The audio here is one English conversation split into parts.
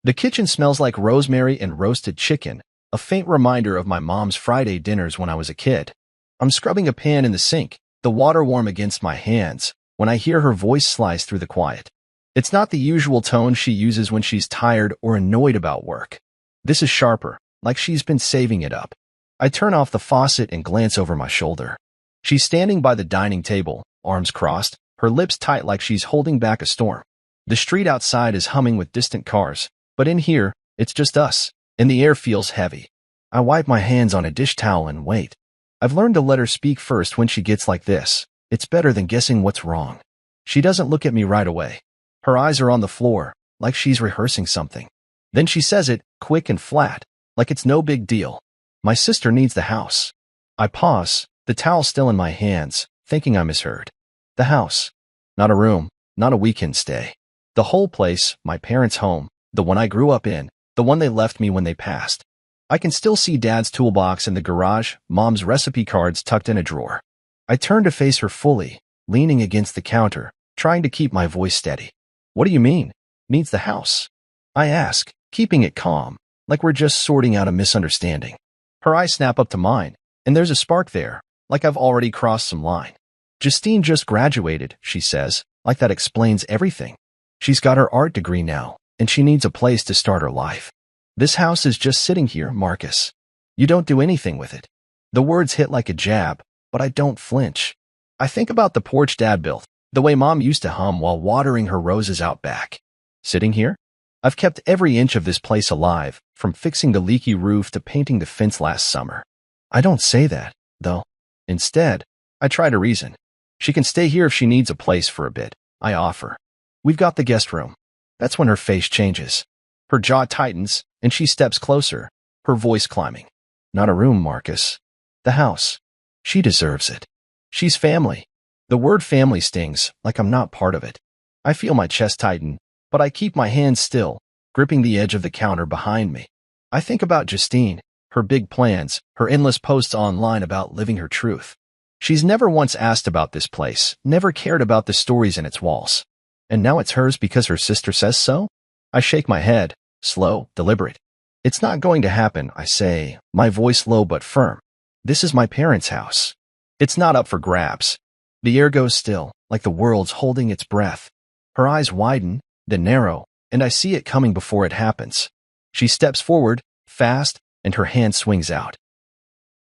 The kitchen smells like rosemary and roasted chicken, a faint reminder of my mom's Friday dinners when I was a kid. I'm scrubbing a pan in the sink, the water warm against my hands, when I hear her voice slice through the quiet. It's not the usual tone she uses when she's tired or annoyed about work. This is sharper, like she's been saving it up. I turn off the faucet and glance over my shoulder. She's standing by the dining table, arms crossed, her lips tight like she's holding back a storm. The street outside is humming with distant cars, but in here, it's just us, and the air feels heavy. I wipe my hands on a dish towel and wait. I've learned to let her speak first when she gets like this. It's better than guessing what's wrong. She doesn't look at me right away. Her eyes are on the floor, like she's rehearsing something. Then she says it, quick and flat, like it's no big deal. My sister needs the house. I pause, the towel still in my hands, thinking I misheard. The house. Not a room, not a weekend stay. The whole place, my parents' home, the one I grew up in, the one they left me when they passed. I can still see Dad's toolbox in the garage, Mom's recipe cards tucked in a drawer. I turn to face her fully, leaning against the counter, trying to keep my voice steady. What do you mean? Needs the house? I ask, keeping it calm, like we're just sorting out a misunderstanding. Her eyes snap up to mine, and there's a spark there, like I've already crossed some line. Justine just graduated, she says, like that explains everything. She's got her art degree now, and she needs a place to start her life. This house is just sitting here, Marcus. You don't do anything with it. The words hit like a jab, but I don't flinch. I think about the porch Dad built, the way Mom used to hum while watering her roses out back. Sitting here? I've kept every inch of this place alive, from fixing the leaky roof to painting the fence last summer. I don't say that, though. Instead, I try to reason. She can stay here if she needs a place for a bit, I offer. We've got the guest room. That's when her face changes. Her jaw tightens, and she steps closer, her voice climbing. Not a room, Marcus. The house. She deserves it. She's family. The word family stings, like I'm not part of it. I feel my chest tighten, but I keep my hands still, gripping the edge of the counter behind me. I think about Justine, her big plans, her endless posts online about living her truth. She's never once asked about this place, never cared about the stories in its walls. And now it's hers because her sister says so? I shake my head, slow, deliberate. It's not going to happen, I say, my voice low but firm. This is my parents' house. It's not up for grabs. The air goes still, like the world's holding its breath. Her eyes widen, then narrow, and I see it coming before it happens. She steps forward, fast, and her hand swings out.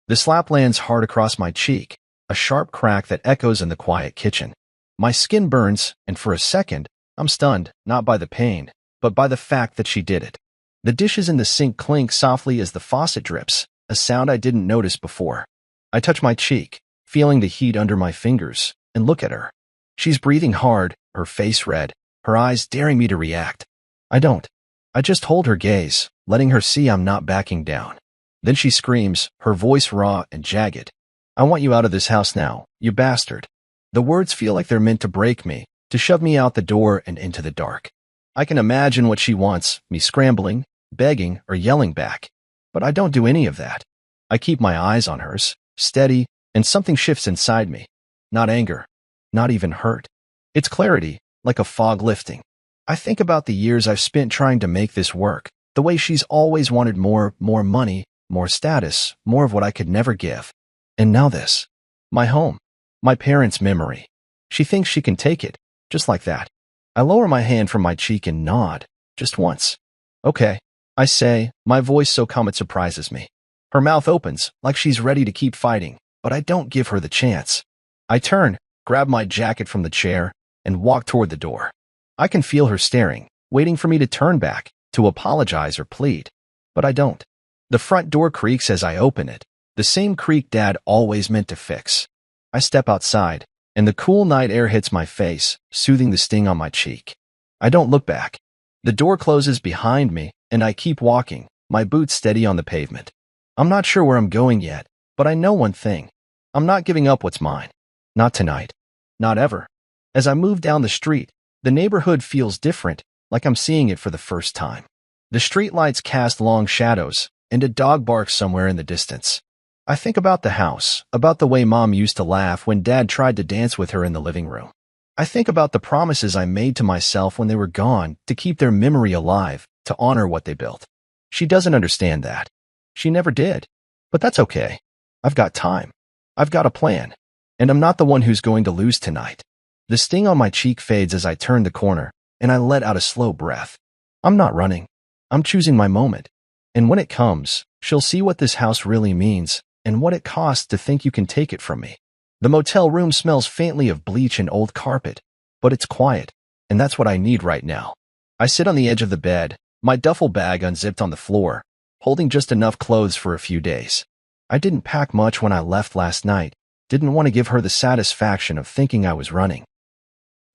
The slap lands hard across my cheek, a sharp crack that echoes in the quiet kitchen. My skin burns, and for a second, I'm stunned, not by the pain, but by the fact that she did it. The dishes in the sink clink softly as the faucet drips, a sound I didn't notice before. I touch my cheek, feeling the heat under my fingers, and look at her. She's breathing hard, her face red, her eyes daring me to react. I don't. I just hold her gaze, letting her see I'm not backing down. Then she screams, her voice raw and jagged. I want you out of this house now, you bastard. The words feel like they're meant to break me, to shove me out the door and into the dark. I can imagine what she wants, me scrambling, begging, or yelling back. But I don't do any of that. I keep my eyes on hers, steady, and something shifts inside me. Not anger, not even hurt. It's clarity, like a fog lifting. I think about the years I've spent trying to make this work, the way she's always wanted more money, more status, more of what I could never give. And now this. My home. My parents' memory. She thinks she can take it, just like that. I lower my hand from my cheek and nod, just once. Okay, I say, my voice so calm it surprises me. Her mouth opens, like she's ready to keep fighting, but I don't give her the chance. I turn, grab my jacket from the chair, and walk toward the door. I can feel her staring, waiting for me to turn back, to apologize or plead. But I don't. The front door creaks as I open it, the same creak Dad always meant to fix. I step outside, and the cool night air hits my face, soothing the sting on my cheek. I don't look back. The door closes behind me, and I keep walking, my boots steady on the pavement. I'm not sure where I'm going yet, but I know one thing. I'm not giving up what's mine. Not tonight. Not ever. As I move down the street, the neighborhood feels different, like I'm seeing it for the first time. The streetlights cast long shadows, and a dog barks somewhere in the distance. I think about the house, about the way Mom used to laugh when Dad tried to dance with her in the living room. I think about the promises I made to myself when they were gone to keep their memory alive, to honor what they built. She doesn't understand that. She never did. But that's okay. I've got time. I've got a plan. And I'm not the one who's going to lose tonight. The sting on my cheek fades as I turn the corner, and I let out a slow breath. I'm not running. I'm choosing my moment. And when it comes, she'll see what this house really means and what it costs to think you can take it from me. The motel room smells faintly of bleach and old carpet, but it's quiet, and that's what I need right now. I sit on the edge of the bed, my duffel bag unzipped on the floor, holding just enough clothes for a few days. I didn't pack much when I left last night, didn't want to give her the satisfaction of thinking I was running.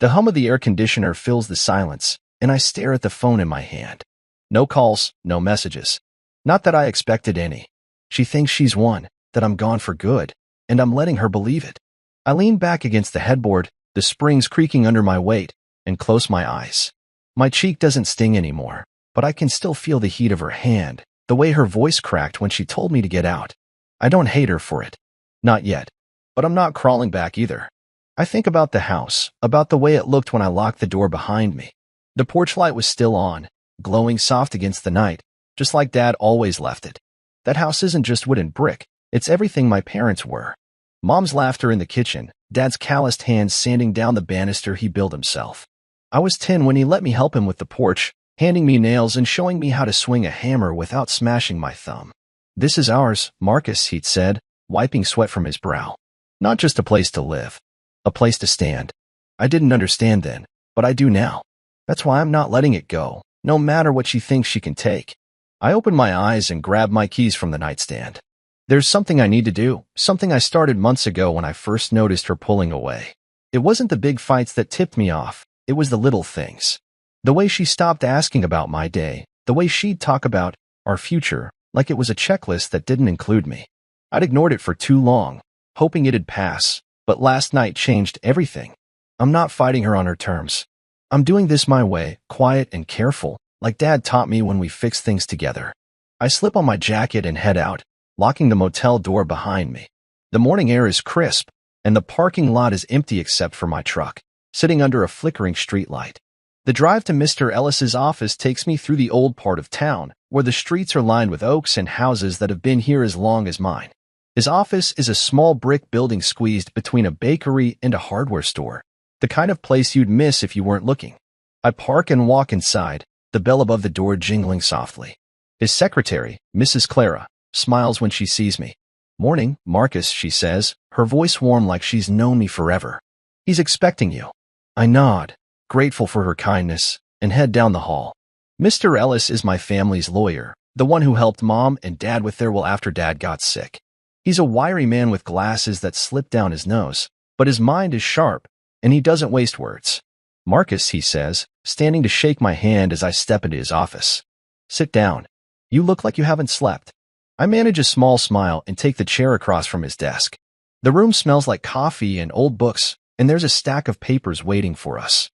The hum of the air conditioner fills the silence, and I stare at the phone in my hand. No calls, no messages. Not that I expected any. She thinks she's won, that I'm gone for good, and I'm letting her believe it. I lean back against the headboard, the springs creaking under my weight, and close my eyes. My cheek doesn't sting anymore, but I can still feel the heat of her hand, the way her voice cracked when she told me to get out. I don't hate her for it. Not yet. But I'm not crawling back either. I think about the house, about the way it looked when I locked the door behind me. The porch light was still on, glowing soft against the night, just like Dad always left it. That house isn't just wood and brick, it's everything my parents were. Mom's laughter in the kitchen, Dad's calloused hands sanding down the banister he built himself. I was 10 when he let me help him with the porch, handing me nails and showing me how to swing a hammer without smashing my thumb. This is ours, Marcus, he'd said, wiping sweat from his brow. Not just a place to live, a place to stand. I didn't understand then, but I do now. That's why I'm not letting it go, no matter what she thinks she can take. I open my eyes and grab my keys from the nightstand. There's something I need to do, something I started months ago when I first noticed her pulling away. It wasn't the big fights that tipped me off, it was the little things. The way she stopped asking about my day, the way she'd talk about our future, like it was a checklist that didn't include me. I'd ignored it for too long, hoping it'd pass, but last night changed everything. I'm not fighting her on her terms. I'm doing this my way, quiet and careful, like Dad taught me when we fixed things together. I slip on my jacket and head out, locking the motel door behind me. The morning air is crisp, and the parking lot is empty except for my truck, sitting under a flickering streetlight. The drive to Mr. Ellis's office takes me through the old part of town, where the streets are lined with oaks and houses that have been here as long as mine. His office is a small brick building squeezed between a bakery and a hardware store, the kind of place you'd miss if you weren't looking. I park and walk inside, the bell above the door jingling softly. His secretary, Mrs. Clara, smiles when she sees me. "Morning, Marcus," she says, her voice warm like she's known me forever. "He's expecting you." I nod, grateful for her kindness, and head down the hall. Mr. Ellis is my family's lawyer, the one who helped Mom and Dad with their will after Dad got sick. He's a wiry man with glasses that slip down his nose, but his mind is sharp, and he doesn't waste words. "Marcus," he says, standing to shake my hand as I step into his office. "Sit down. You look like you haven't slept." I manage a small smile and take the chair across from his desk. The room smells like coffee and old books, and there's a stack of papers waiting for us.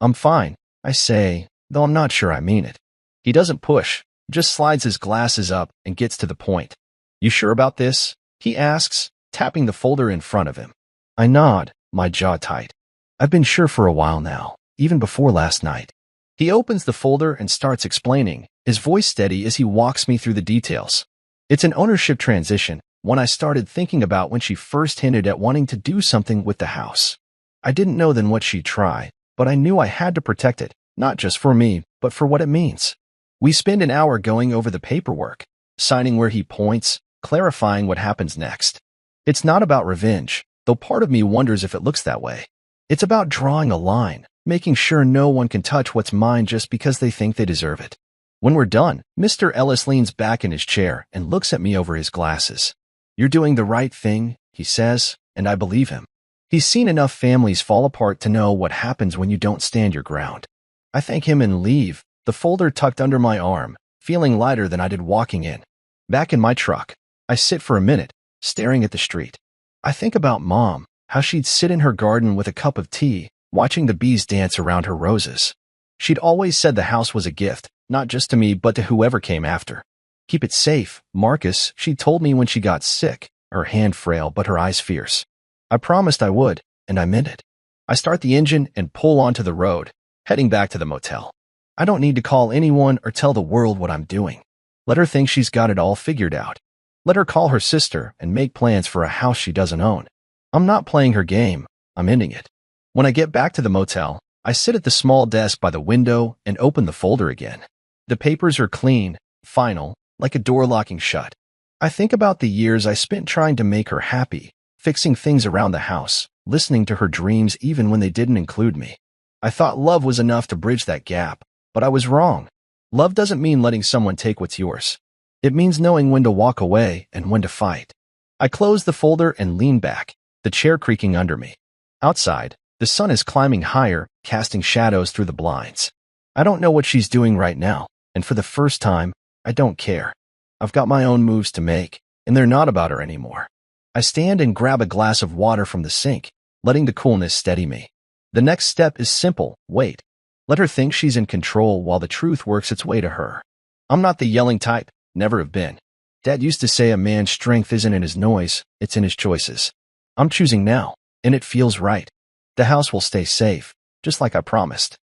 "I'm fine," I say, though I'm not sure I mean it. He doesn't push, just slides his glasses up and gets to the point. "You sure about this?" he asks, tapping the folder in front of him. I nod, my jaw tight. I've been sure for a while now, even before last night. He opens the folder and starts explaining, his voice steady as he walks me through the details. It's an ownership transition, one I started thinking about when she first hinted at wanting to do something with the house. I didn't know then what she'd try, but I knew I had to protect it, not just for me, but for what it means. We spend an hour going over the paperwork, signing where he points, clarifying what happens next. It's not about revenge, though part of me wonders if it looks that way. It's about drawing a line, making sure no one can touch what's mine just because they think they deserve it. When we're done, Mr. Ellis leans back in his chair and looks at me over his glasses. "You're doing the right thing," he says, and I believe him. He's seen enough families fall apart to know what happens when you don't stand your ground. I thank him and leave, the folder tucked under my arm, feeling lighter than I did walking in. Back in my truck, I sit for a minute, staring at the street. I think about Mom, how she'd sit in her garden with a cup of tea, watching the bees dance around her roses. She'd always said the house was a gift, not just to me but to whoever came after. "Keep it safe, Marcus," she told me when she got sick, her hand frail but her eyes fierce. I promised I would, and I meant it. I start the engine and pull onto the road, heading back to the motel. I don't need to call anyone or tell the world what I'm doing. Let her think she's got it all figured out. Let her call her sister and make plans for a house she doesn't own. I'm not playing her game. I'm ending it. When I get back to the motel, I sit at the small desk by the window and open the folder again. The papers are clean, final, like a door locking shut. I think about the years I spent trying to make her happy, fixing things around the house, listening to her dreams even when they didn't include me. I thought love was enough to bridge that gap, but I was wrong. Love doesn't mean letting someone take what's yours. It means knowing when to walk away and when to fight. I close the folder and lean back, the chair creaking under me. Outside, the sun is climbing higher, casting shadows through the blinds. I don't know what she's doing right now, and for the first time, I don't care. I've got my own moves to make, and they're not about her anymore. I stand and grab a glass of water from the sink, letting the coolness steady me. The next step is simple: wait. Let her think she's in control while the truth works its way to her. I'm not the yelling type, never have been. Dad used to say a man's strength isn't in his noise, it's in his choices. I'm choosing now, and it feels right. The house will stay safe, just like I promised.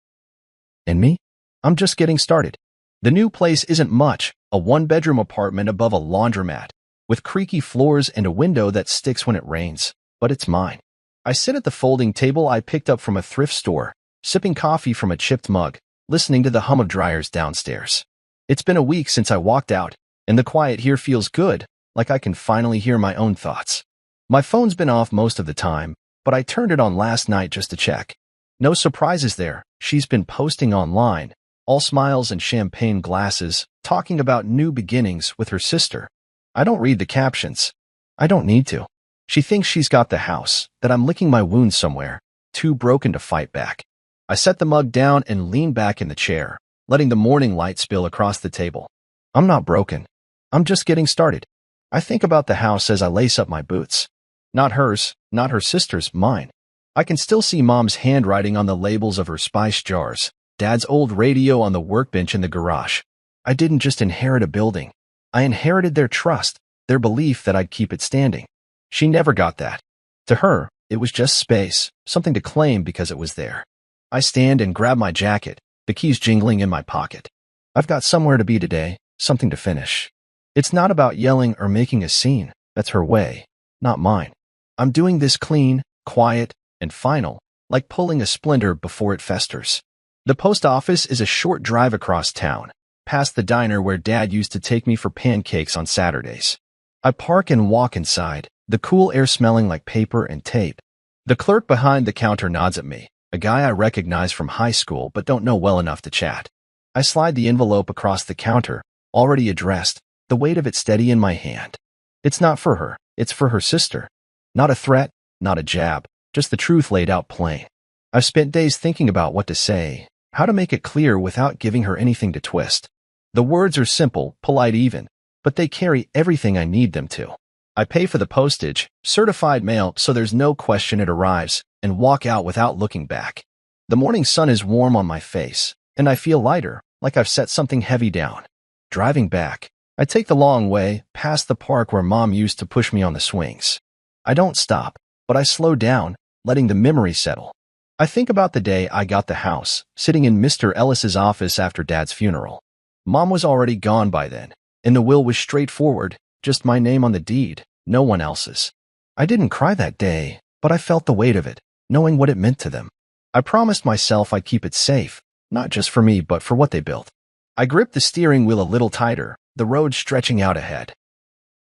And me? I'm just getting started. The new place isn't much, a one-bedroom apartment above a laundromat, with creaky floors and a window that sticks when it rains, but it's mine. I sit at the folding table I picked up from a thrift store, sipping coffee from a chipped mug, listening to the hum of dryers downstairs. It's been a week since I walked out, and the quiet here feels good, like I can finally hear my own thoughts. My phone's been off most of the time, but I turned it on last night just to check. No surprises there. She's been posting online, all smiles and champagne glasses, talking about new beginnings with her sister. I don't read the captions. I don't need to. She thinks she's got the house, that I'm licking my wounds somewhere, too broken to fight back. I set the mug down and lean back in the chair, letting the morning light spill across the table. I'm not broken. I'm just getting started. I think about the house as I lace up my boots. Not hers, not her sister's, mine. I can still see Mom's handwriting on the labels of her spice jars, Dad's old radio on the workbench in the garage. I didn't just inherit a building. I inherited their trust, their belief that I'd keep it standing. She never got that. To her, it was just space, something to claim because it was there. I stand and grab my jacket, the keys jingling in my pocket. I've got somewhere to be today, something to finish. It's not about yelling or making a scene. That's her way, not mine. I'm doing this clean, quiet, and final, like pulling a splinter before it festers. The post office is a short drive across town, past the diner where Dad used to take me for pancakes on Saturdays. I park and walk inside, the cool air smelling like paper and tape. The clerk behind the counter nods at me, a guy I recognize from high school but don't know well enough to chat. I slide the envelope across the counter, already addressed, the weight of it steady in my hand. It's not for her, it's for her sister. Not a threat, not a jab, just the truth laid out plain. I've spent days thinking about what to say, how to make it clear without giving her anything to twist. The words are simple, polite even, but they carry everything I need them to. I pay for the postage, certified mail so there's no question it arrives, and walk out without looking back. The morning sun is warm on my face, and I feel lighter, like I've set something heavy down. Driving back, I take the long way, past the park where Mom used to push me on the swings. I don't stop, but I slow down, letting the memory settle. I think about the day I got the house, sitting in Mr. Ellis's office after Dad's funeral. Mom was already gone by then, and the will was straightforward, just my name on the deed, no one else's. I didn't cry that day, but I felt the weight of it, knowing what it meant to them. I promised myself I'd keep it safe, not just for me but for what they built. I gripped the steering wheel a little tighter, the road stretching out ahead.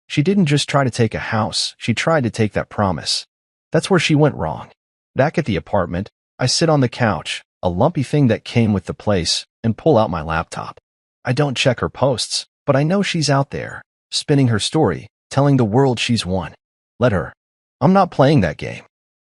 She didn't just try to take a house, she tried to take that promise. That's where she went wrong. Back at the apartment, I sit on the couch, a lumpy thing that came with the place, and pull out my laptop. I don't check her posts, but I know she's out there, spinning her story, telling the world she's won. Let her. I'm not playing that game.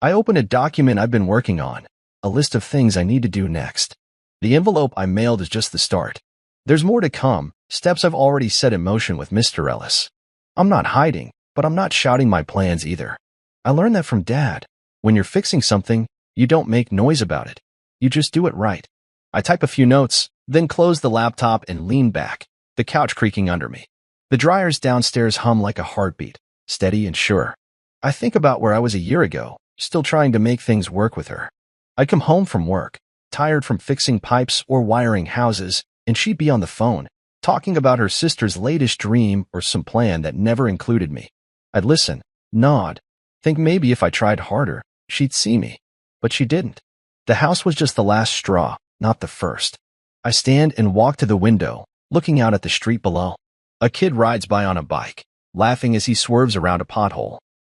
I open a document I've been working on, a list of things I need to do next. The envelope I mailed is just the start. There's more to come, steps I've already set in motion with Mr. Ellis. I'm not hiding, but I'm not shouting my plans either. I learned that from Dad. When you're fixing something, you don't make noise about it. You just do it right. I type a few notes, then close the laptop and lean back, the couch creaking under me. The dryers downstairs hum like a heartbeat, steady and sure. I think about where I was a year ago, still trying to make things work with her. I'd come home from work, tired from fixing pipes or wiring houses, and she'd be on the phone, talking about her sister's latest dream or some plan that never included me. I'd listen, nod, think maybe if I tried harder, she'd see me. But she didn't. The house was just the last straw, not the first. I stand and walk to the window, looking out at the street below. A kid rides by on a bike, laughing as he swerves around a pothole.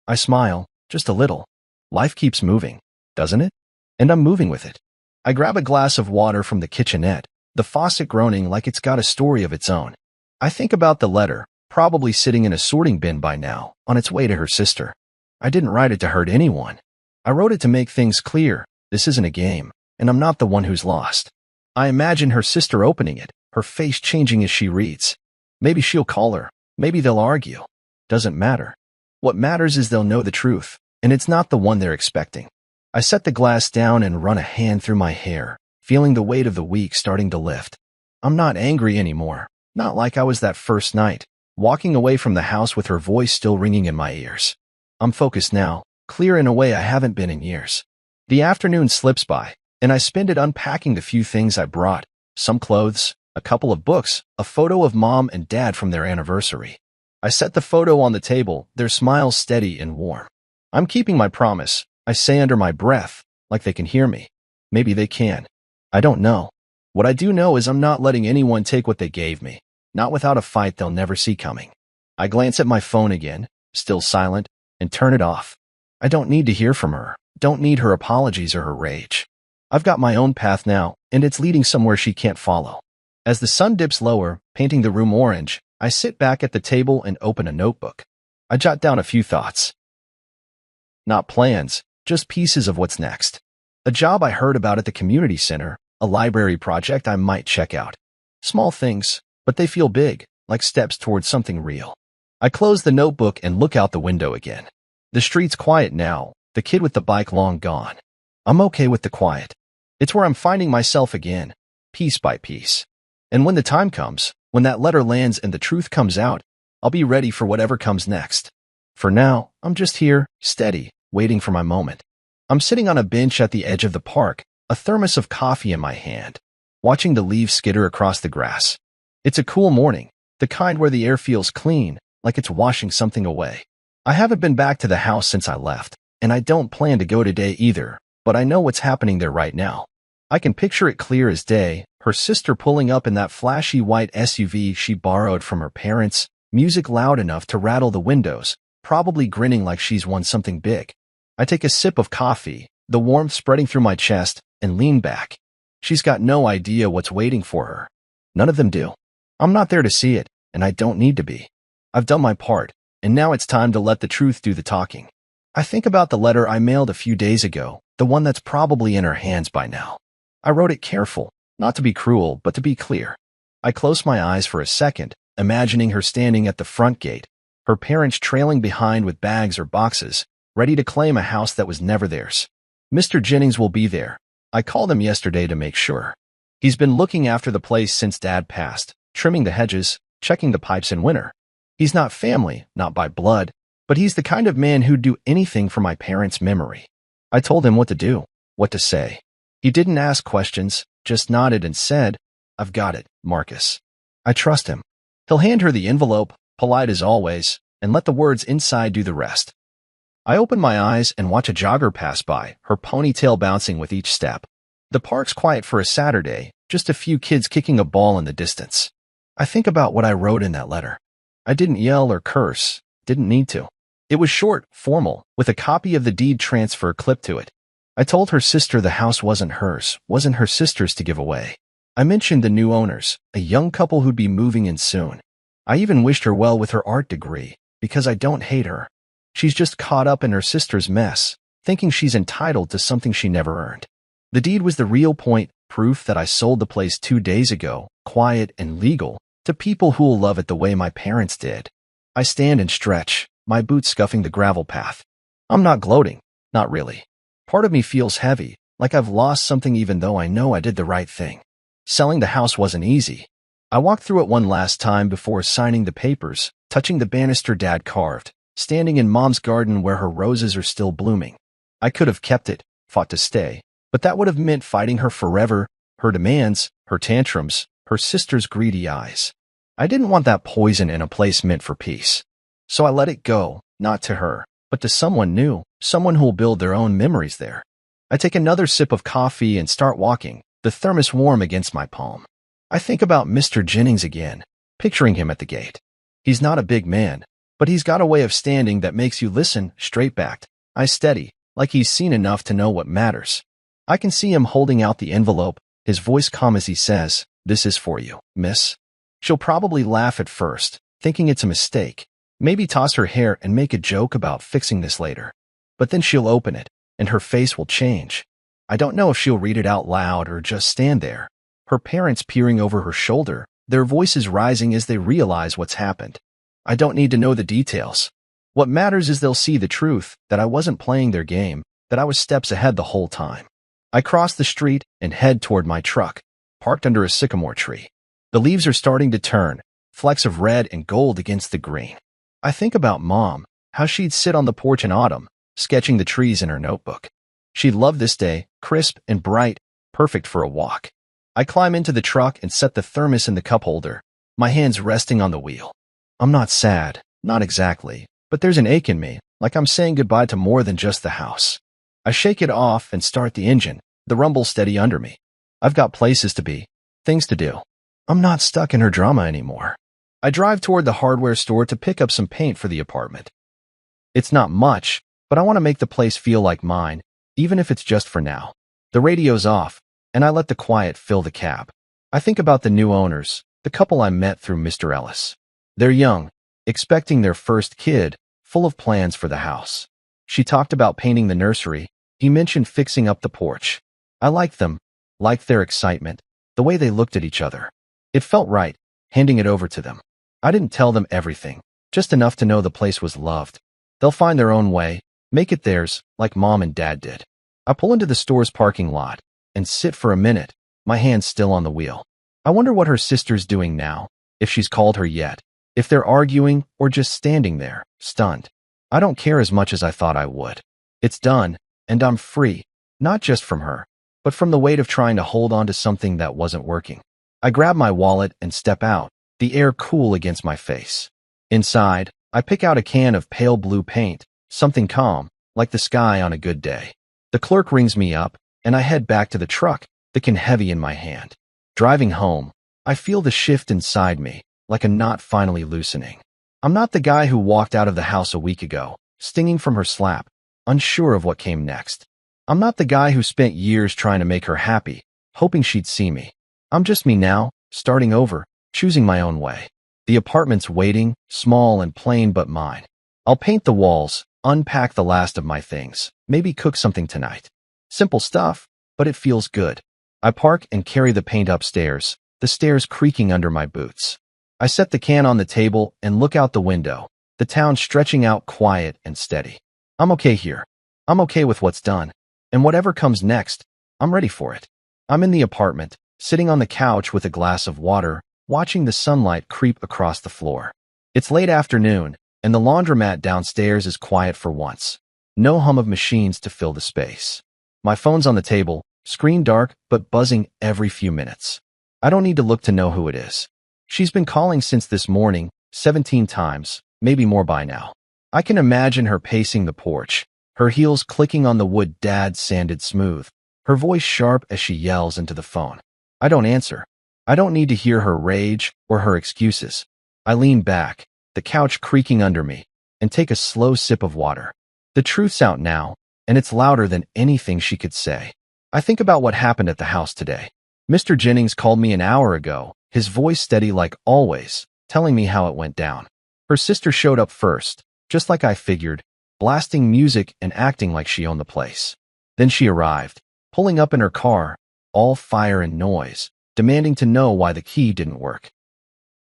I smile, just a little. Life keeps moving, doesn't it? And I'm moving with it. I grab a glass of water from the kitchenette, the faucet groaning like it's got a story of its own. I think about the letter, probably sitting in a sorting bin by now, on its way to her sister. I didn't write it to hurt anyone. I wrote it to make things clear. This isn't a game, and I'm not the one who's lost. I imagine her sister opening it, her face changing as she reads. Maybe she'll call her. Maybe they'll argue. Doesn't matter. What matters is they'll know the truth, and it's not the one they're expecting. I set the glass down and run a hand through my hair, feeling the weight of the week starting to lift. I'm not angry anymore, not like I was that first night, walking away from the house with her voice still ringing in my ears. I'm focused now, clear in a way I haven't been in years. The afternoon slips by, and I spend it unpacking the few things I brought, some clothes, a couple of books, a photo of Mom and Dad from their anniversary. I set the photo on the table, their smiles steady and warm. I'm keeping my promise, I say under my breath, like they can hear me. Maybe they can. I don't know. What I do know is I'm not letting anyone take what they gave me, not without a fight they'll never see coming. I glance at my phone again, still silent, and turn it off. I don't need to hear from her, don't need her apologies or her rage. I've got my own path now, and it's leading somewhere she can't follow. As the sun dips lower, painting the room orange, I sit back at the table and open a notebook. I jot down a few thoughts. Not plans, just pieces of what's next. A job I heard about at the community center, a library project I might check out. Small things, but they feel big, like steps towards something real. I close the notebook and look out the window again. The street's quiet now, the kid with the bike long gone. I'm okay with the quiet. It's where I'm finding myself again, piece by piece. And when the time comes, when that letter lands and the truth comes out, I'll be ready for whatever comes next. For now, I'm just here, steady, waiting for my moment. I'm sitting on a bench at the edge of the park, a thermos of coffee in my hand, watching the leaves skitter across the grass. It's a cool morning, the kind where the air feels clean, like it's washing something away. I haven't been back to the house since I left, and I don't plan to go today either, but I know what's happening there right now. I can picture it clear as day, her sister pulling up in that flashy white SUV she borrowed from her parents, music loud enough to rattle the windows, probably grinning like she's won something big. I take a sip of coffee, the warmth spreading through my chest, and lean back. She's got no idea what's waiting for her. None of them do. I'm not there to see it, and I don't need to be. I've done my part, and now it's time to let the truth do the talking. I think about the letter I mailed a few days ago, the one that's probably in her hands by now. I wrote it careful, not to be cruel, but to be clear. I close my eyes for a second, imagining her standing at the front gate, her parents trailing behind with bags or boxes, ready to claim a house that was never theirs. Mr. Jennings will be there. I called him yesterday to make sure. He's been looking after the place since Dad passed, trimming the hedges, checking the pipes in winter. He's not family, not by blood, but he's the kind of man who'd do anything for my parents' memory. I told him what to do, what to say. He didn't ask questions, just nodded and said, "I've got it, Marcus." I trust him. He'll hand her the envelope, polite as always, and let the words inside do the rest. I open my eyes and watch a jogger pass by, her ponytail bouncing with each step. The park's quiet for a Saturday, just a few kids kicking a ball in the distance. I think about what I wrote in that letter. I didn't yell or curse, didn't need to. It was short, formal, with a copy of the deed transfer clipped to it. I told her sister the house wasn't hers, wasn't her sister's to give away. I mentioned the new owners, a young couple who'd be moving in soon. I even wished her well with her art degree, because I don't hate her. She's just caught up in her sister's mess, thinking she's entitled to something she never earned. The deed was the real point, proof that I sold the place 2 days ago, quiet and legal, to people who'll love it the way my parents did. I stand and stretch, my boots scuffing the gravel path. I'm not gloating, not really. Part of me feels heavy, like I've lost something even though I know I did the right thing. Selling the house wasn't easy. I walked through it one last time before signing the papers, touching the banister Dad carved, standing in Mom's garden where her roses are still blooming. I could have kept it, fought to stay, But that would have meant fighting her forever, her demands, her tantrums, her sister's greedy eyes. I didn't want that poison in a place meant for peace. So I let it go, not to her, but to someone new, someone who'll build their own memories there. I take another sip of coffee and start walking, the thermos warm against my palm. I think about Mr. Jennings again, picturing him at the gate. He's not a big man, but he's got a way of standing that makes you listen, straight-backed, eyes steady, like he's seen enough to know what matters. I can see him holding out the envelope, his voice calm as he says, "This is for you, miss." She'll probably laugh at first, thinking it's a mistake, maybe toss her hair and make a joke about fixing this later. But then she'll open it, and her face will change. I don't know if she'll read it out loud or just stand there, her parents peering over her shoulder, their voices rising as they realize what's happened. I don't need to know the details. What matters is they'll see the truth, that I wasn't playing their game, that I was steps ahead the whole time. I cross the street and head toward my truck, parked under a sycamore tree. The leaves are starting to turn, flecks of red and gold against the green. I think about Mom, how she'd sit on the porch in autumn, sketching the trees in her notebook. She'd love this day, crisp and bright, perfect for a walk. I climb into the truck and set the thermos in the cup holder, my hands resting on the wheel. I'm not sad, not exactly, but there's an ache in me, like I'm saying goodbye to more than just the house. I shake it off and start the engine, the rumble steady under me. I've got places to be, things to do. I'm not stuck in her drama anymore. I drive toward the hardware store to pick up some paint for the apartment. It's not much, but I want to make the place feel like mine, even if it's just for now. The radio's off, and I let the quiet fill the cab. I think about the new owners, the couple I met through Mr. Ellis. They're young, expecting their first kid, full of plans for the house. She talked about painting the nursery. He mentioned fixing up the porch. I liked them, liked their excitement, the way they looked at each other. It felt right, handing it over to them. I didn't tell them everything, just enough to know the place was loved. They'll find their own way, make it theirs, like Mom and Dad did. I pull into the store's parking lot and sit for a minute, my hands still on the wheel. I wonder what her sister's doing now, if she's called her yet, if they're arguing or just standing there, stunned. I don't care as much as I thought I would. It's done, and I'm free, not just from her, but from the weight of trying to hold on to something that wasn't working. I grab my wallet and step out, the air cool against my face. Inside, I pick out a can of pale blue paint, something calm, like the sky on a good day. The clerk rings me up, and I head back to the truck, the can heavy in my hand. Driving home, I feel the shift inside me, like a knot finally loosening. I'm not the guy who walked out of the house a week ago, stinging from her slap, unsure of what came next. I'm not the guy who spent years trying to make her happy, hoping she'd see me. I'm just me now, starting over, choosing my own way. The apartment's waiting, small and plain but mine. I'll paint the walls, unpack the last of my things, maybe cook something tonight. Simple stuff, but it feels good. I park and carry the paint upstairs, the stairs creaking under my boots. I set the can on the table and look out the window, the town stretching out quiet and steady. I'm okay here. I'm okay with what's done. And whatever comes next, I'm ready for it. I'm in the apartment, sitting on the couch with a glass of water, watching the sunlight creep across the floor. It's late afternoon, and the laundromat downstairs is quiet for once. No hum of machines to fill the space. My phone's on the table, screen dark but buzzing every few minutes. I don't need to look to know who it is. She's been calling since this morning, 17 times, maybe more by now. I can imagine her pacing the porch, her heels clicking on the wood Dad sanded smooth, her voice sharp as she yells into the phone. I don't answer. I don't need to hear her rage or her excuses. I lean back, the couch creaking under me, and take a slow sip of water. The truth's out now, and it's louder than anything she could say. I think about what happened at the house today. Mr. Jennings called me an hour ago, his voice steady like always, telling me how it went down. Her sister showed up first, just like I figured, blasting music and acting like she owned the place. Then she arrived, pulling up in her car, all fire and noise, demanding to know why the key didn't work.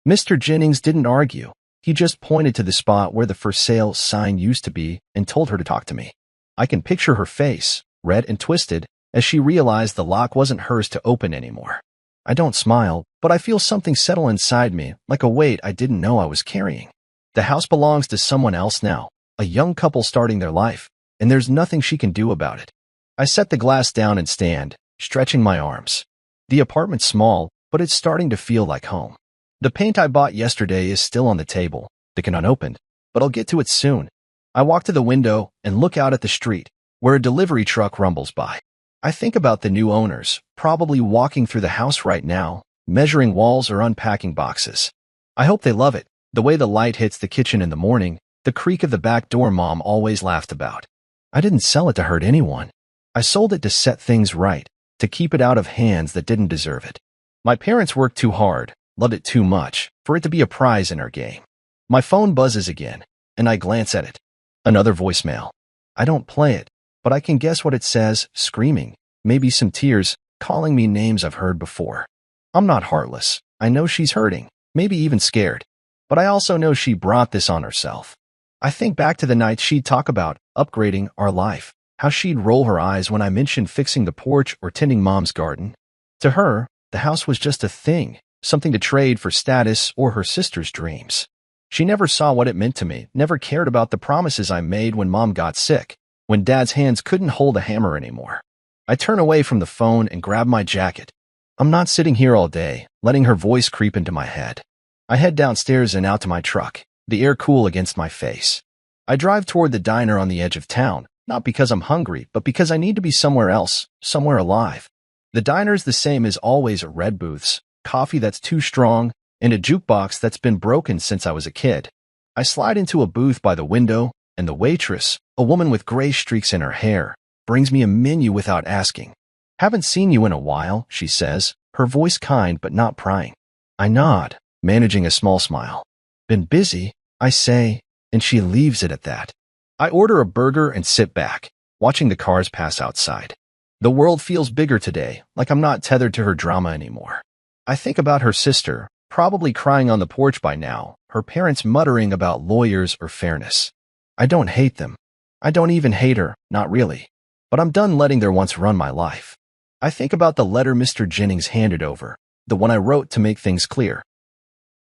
Mr. Jennings didn't argue. He just pointed to the spot where the for sale sign used to be and told her to talk to me. I can picture her face, red and twisted, as she realized the lock wasn't hers to open anymore. I don't smile, but I feel something settle inside me, like a weight I didn't know I was carrying. The house belongs to someone else now, a young couple starting their life, and there's nothing she can do about it. I set the glass down and stand, stretching my arms. The apartment's small, but it's starting to feel like home. The paint I bought yesterday is still on the table, thick unopened, but I'll get to it soon. I walk to the window and look out at the street, where a delivery truck rumbles by. I think about the new owners, probably walking through the house right now, measuring walls or unpacking boxes. I hope they love it, the way the light hits the kitchen in the morning, the creak of the back door Mom always laughed about. I didn't sell it to hurt anyone. I sold it to set things right, to keep it out of hands that didn't deserve it. My parents worked too hard, loved it too much, for it to be a prize in our game. My phone buzzes again, and I glance at it. Another voicemail. I don't play it, but I can guess what it says, screaming, maybe some tears, calling me names I've heard before. I'm not heartless. I know she's hurting, maybe even scared. But I also know she brought this on herself. I think back to the nights she'd talk about upgrading our life, how she'd roll her eyes when I mentioned fixing the porch or tending Mom's garden. To her, the house was just a thing, something to trade for status or her sister's dreams. She never saw what it meant to me, never cared about the promises I made when Mom got sick, when Dad's hands couldn't hold a hammer anymore. I turn away from the phone and grab my jacket. I'm not sitting here all day, letting her voice creep into my head. I head downstairs and out to my truck, the air cool against my face. I drive toward the diner on the edge of town, not because I'm hungry, but because I need to be somewhere else, somewhere alive. The diner's the same as always at Red Booth's, coffee that's too strong, and a jukebox that's been broken since I was a kid. I slide into a booth by the window, and the waitress, a woman with gray streaks in her hair, brings me a menu without asking. Haven't seen you in a while, she says, her voice kind but not prying. I nod, managing a small smile. Been busy, I say, and she leaves it at that. I order a burger and sit back, watching the cars pass outside. The world feels bigger today, like I'm not tethered to her drama anymore. I think about her sister, probably crying on the porch by now, her parents muttering about lawyers or fairness. I don't hate them. I don't even hate her, not really. But I'm done letting their wants run my life. I think about the letter Mr. Jennings handed over, the one I wrote to make things clear.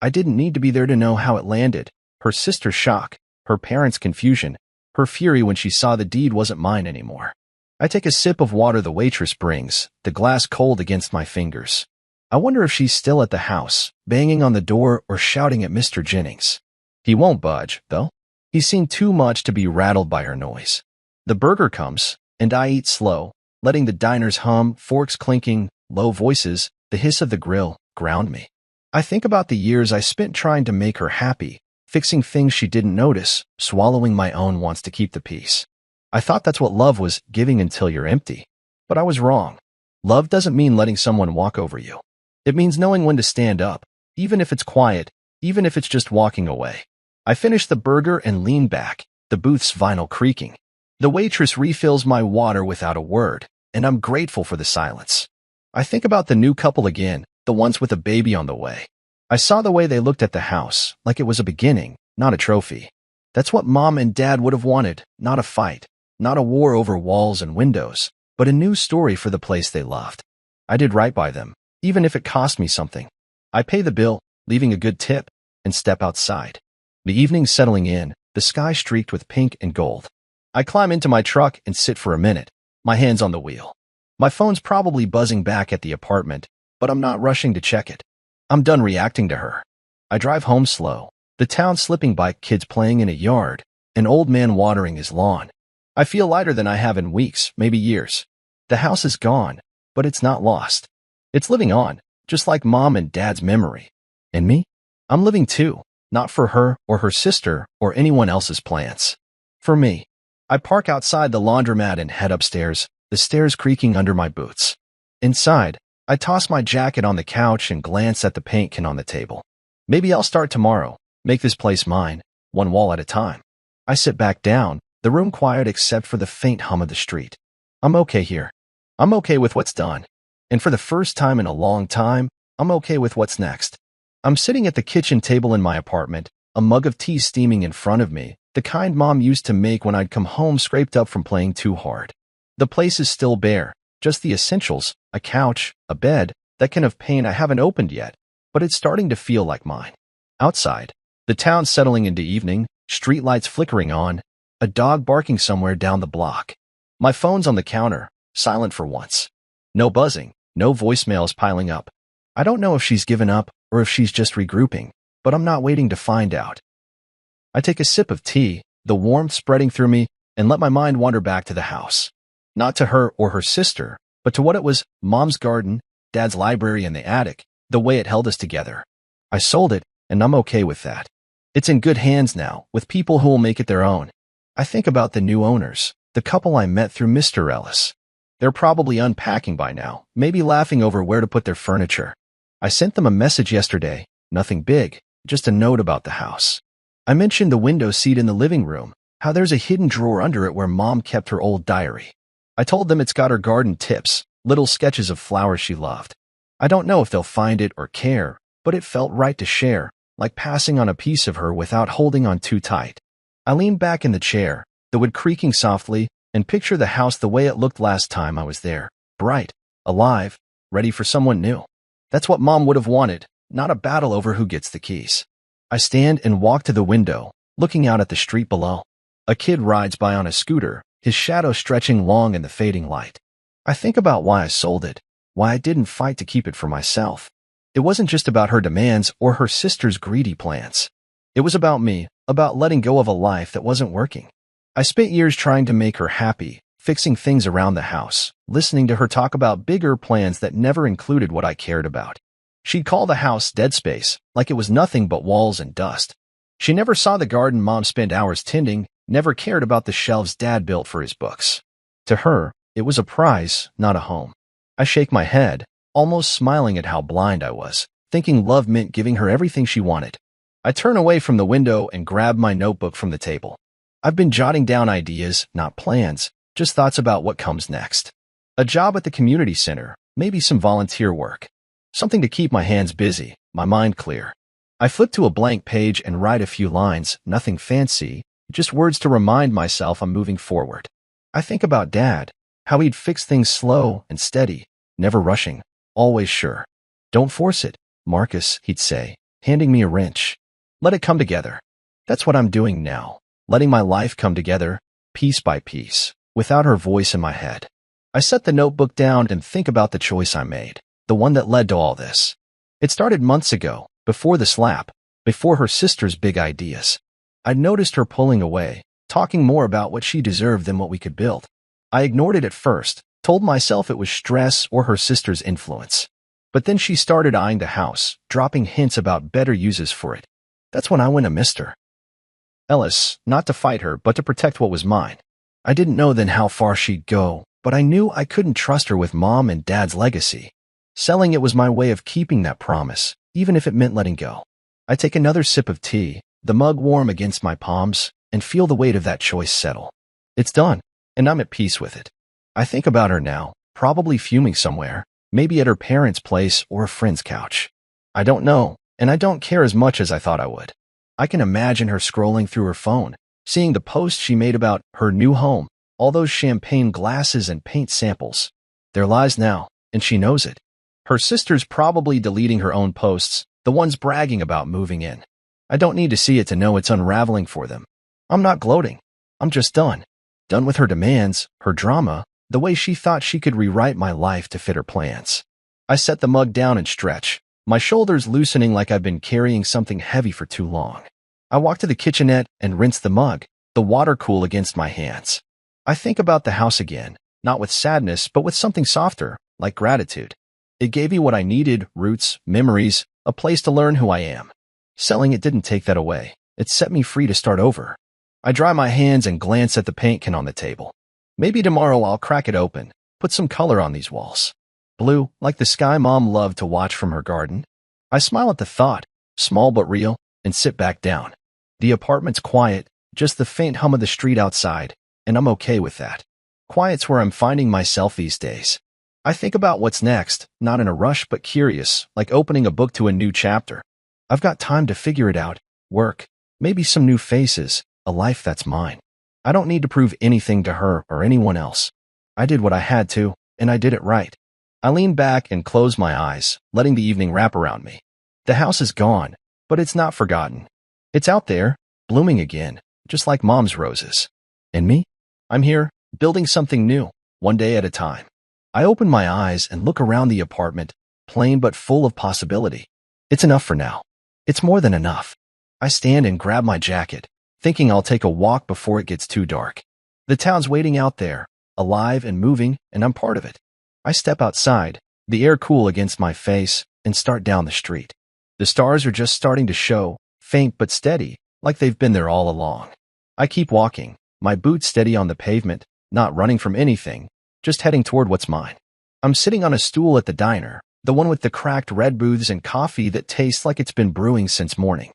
I didn't need to be there to know how it landed. Her sister's shock, her parents' confusion, her fury when she saw the deed wasn't mine anymore. I take a sip of water the waitress brings, the glass cold against my fingers. I wonder if she's still at the house, banging on the door or shouting at Mr. Jennings. He won't budge, though. He's seen too much to be rattled by her noise. The burger comes, and I eat slow, letting the diner's hum, forks clinking, low voices, the hiss of the grill, ground me. I think about the years I spent trying to make her happy, fixing things she didn't notice, swallowing my own wants to keep the peace. I thought that's what love was, giving until you're empty. But I was wrong. Love doesn't mean letting someone walk over you. It means knowing when to stand up, even if it's quiet, even if it's just walking away. I finish the burger and lean back, the booth's vinyl creaking. The waitress refills my water without a word, and I'm grateful for the silence. I think about the new couple again, the ones with a baby on the way. I saw the way they looked at the house, like it was a beginning, not a trophy. That's what Mom and Dad would have wanted, not a fight, not a war over walls and windows, but a new story for the place they loved. I did right by them, even if it cost me something. I pay the bill, leaving a good tip, and step outside. The evening's settling in, the sky streaked with pink and gold. I climb into my truck and sit for a minute, my hands on the wheel. My phone's probably buzzing back at the apartment, but I'm not rushing to check it. I'm done reacting to her. I drive home slow, the town slipping by, kids playing in a yard, an old man watering his lawn. I feel lighter than I have in weeks, maybe years. The house is gone, but it's not lost. It's living on, just like Mom and Dad's memory. And me? I'm living too, not for her or her sister or anyone else's plans. For me. I park outside the laundromat and head upstairs, the stairs creaking under my boots. Inside, I toss my jacket on the couch and glance at the paint can on the table. Maybe I'll start tomorrow, make this place mine, one wall at a time. I sit back down, the room quiet except for the faint hum of the street. I'm okay here. I'm okay with what's done. And for the first time in a long time, I'm okay with what's next. I'm sitting at the kitchen table in my apartment, a mug of tea steaming in front of me, the kind Mom used to make when I'd come home scraped up from playing too hard. The place is still bare, just the essentials, a couch, a bed, that can of paint I haven't opened yet, but it's starting to feel like mine. Outside, the town's settling into evening, streetlights flickering on, a dog barking somewhere down the block. My phone's on the counter, silent for once. No buzzing, no voicemails piling up. I don't know if she's given up or if she's just regrouping, but I'm not waiting to find out. I take a sip of tea, the warmth spreading through me, and let my mind wander back to the house. Not to her or her sister, but to what it was: Mom's garden, Dad's library, and the attic, the way it held us together. I sold it, and I'm okay with that. It's in good hands now, with people who will make it their own. I think about the new owners, the couple I met through Mr. Ellis. They're probably unpacking by now, maybe laughing over where to put their furniture. I sent them a message yesterday, nothing big, just a note about the house. I mentioned the window seat in the living room, how there's a hidden drawer under it where Mom kept her old diary. I told them it's got her garden tips, little sketches of flowers she loved. I don't know if they'll find it or care, but it felt right to share, like passing on a piece of her without holding on too tight. I leaned back in the chair, the wood creaking softly, and picture the house the way it looked last time I was there. Bright, alive, ready for someone new. That's what Mom would have wanted, not a battle over who gets the keys. I stand and walk to the window, looking out at the street below. A kid rides by on a scooter, his shadow stretching long in the fading light. I think about why I sold it, why I didn't fight to keep it for myself. It wasn't just about her demands or her sister's greedy plans. It was about me, about letting go of a life that wasn't working. I spent years trying to make her happy, fixing things around the house, listening to her talk about bigger plans that never included what I cared about. She'd call the house dead space, like it was nothing but walls and dust. She never saw the garden Mom spent hours tending, never cared about the shelves Dad built for his books. To her, it was a prize, not a home. I shake my head, almost smiling at how blind I was, thinking love meant giving her everything she wanted. I turn away from the window and grab my notebook from the table. I've been jotting down ideas, not plans, just thoughts about what comes next. A job at the community center, maybe some volunteer work. Something to keep my hands busy, my mind clear. I flip to a blank page and write a few lines, nothing fancy, just words to remind myself I'm moving forward. I think about Dad, how he'd fix things slow and steady, never rushing, always sure. Don't force it, Marcus, he'd say, handing me a wrench. Let it come together. That's what I'm doing now, letting my life come together, piece by piece, without her voice in my head. I set the notebook down and think about the choice I made, the one that led to all this. It started months ago, before the slap, before her sister's big ideas. I'd noticed her pulling away, talking more about what she deserved than what we could build. I ignored it at first, told myself it was stress or her sister's influence. But then she started eyeing the house, dropping hints about better uses for it. That's when I went to Mr. Ellis, not to fight her, but to protect what was mine. I didn't know then how far she'd go, but I knew I couldn't trust her with Mom and Dad's legacy. Selling it was my way of keeping that promise, even if it meant letting go. I take another sip of tea, the mug warm against my palms, and feel the weight of that choice settle. It's done, and I'm at peace with it. I think about her now, probably fuming somewhere, maybe at her parents' place or a friend's couch. I don't know, and I don't care as much as I thought I would. I can imagine her scrolling through her phone, seeing the posts she made about her new home, all those champagne glasses and paint samples. They're lies now, and she knows it. Her sister's probably deleting her own posts, the ones bragging about moving in. I don't need to see it to know it's unraveling for them. I'm not gloating. I'm just done. Done with her demands, her drama, the way she thought she could rewrite my life to fit her plans. I set the mug down and stretch, my shoulders loosening like I've been carrying something heavy for too long. I walk to the kitchenette and rinse the mug, the water cool against my hands. I think about the house again, not with sadness, but with something softer, like gratitude. It gave me what I needed: roots, memories, a place to learn who I am. Selling it didn't take that away. It set me free to start over. I dry my hands and glance at the paint can on the table. Maybe tomorrow I'll crack it open, put some color on these walls. Blue, like the sky Mom loved to watch from her garden. I smile at the thought, small but real, and sit back down. The apartment's quiet, just the faint hum of the street outside, and I'm okay with that. Quiet's where I'm finding myself these days. I think about what's next, not in a rush but curious, like opening a book to a new chapter. I've got time to figure it out, work, maybe some new faces, a life that's mine. I don't need to prove anything to her or anyone else. I did what I had to, and I did it right. I lean back and close my eyes, letting the evening wrap around me. The house is gone, but it's not forgotten. It's out there, blooming again, just like Mom's roses. And me? I'm here, building something new, one day at a time. I open my eyes and look around the apartment, plain but full of possibility. It's enough for now. It's more than enough. I stand and grab my jacket, thinking I'll take a walk before it gets too dark. The town's waiting out there, alive and moving, and I'm part of it. I step outside, the air cool against my face, and start down the street. The stars are just starting to show, faint but steady, like they've been there all along. I keep walking, my boots steady on the pavement, not running from anything, just heading toward what's mine. I'm sitting on a stool at the diner, the one with the cracked red booths and coffee that tastes like it's been brewing since morning.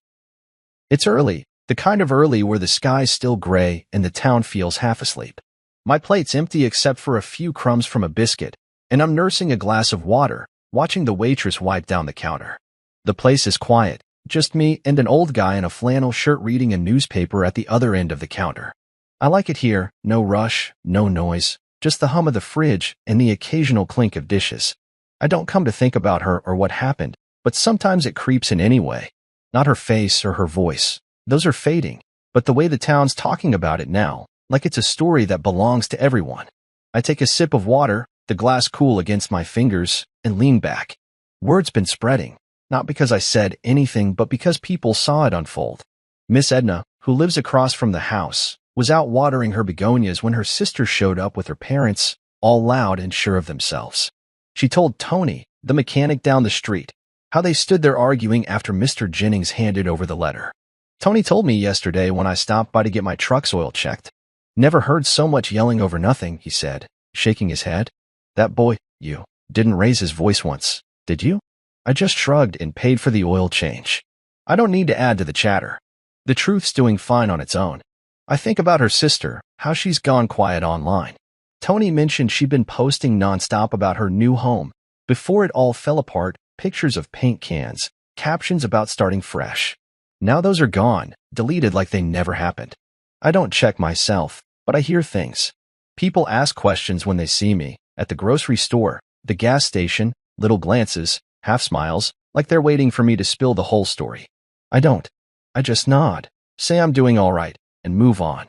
It's early, the kind of early where the sky's still gray and the town feels half asleep. My plate's empty except for a few crumbs from a biscuit, and I'm nursing a glass of water, watching the waitress wipe down the counter. The place is quiet, just me and an old guy in a flannel shirt reading a newspaper at the other end of the counter. I like it here, no rush, no noise, just the hum of the fridge and the occasional clink of dishes. I don't come to think about her or what happened, but sometimes it creeps in anyway. Not her face or her voice. Those are fading, but the way the town's talking about it now, like it's a story that belongs to everyone. I take a sip of water, the glass cool against my fingers, and lean back. Word's been spreading, not because I said anything but because people saw it unfold. Miss Edna, who lives across from the house, was out watering her begonias when her sister showed up with her parents, all loud and sure of themselves. She told Tony, the mechanic down the street, how they stood there arguing after Mr. Jennings handed over the letter. Tony told me yesterday when I stopped by to get my truck's oil checked. Never heard so much yelling over nothing, he said, shaking his head. That boy, you, didn't raise his voice once, did you? I just shrugged and paid for the oil change. I don't need to add to the chatter. The truth's doing fine on its own. I think about her sister, how she's gone quiet online. Tony mentioned she'd been posting nonstop about her new home. Before it all fell apart, pictures of paint cans, captions about starting fresh. Now those are gone, deleted like they never happened. I don't check myself, but I hear things. People ask questions when they see me, at the grocery store, the gas station, little glances, half smiles, like they're waiting for me to spill the whole story. I don't. I just nod, say I'm doing all right, and move on.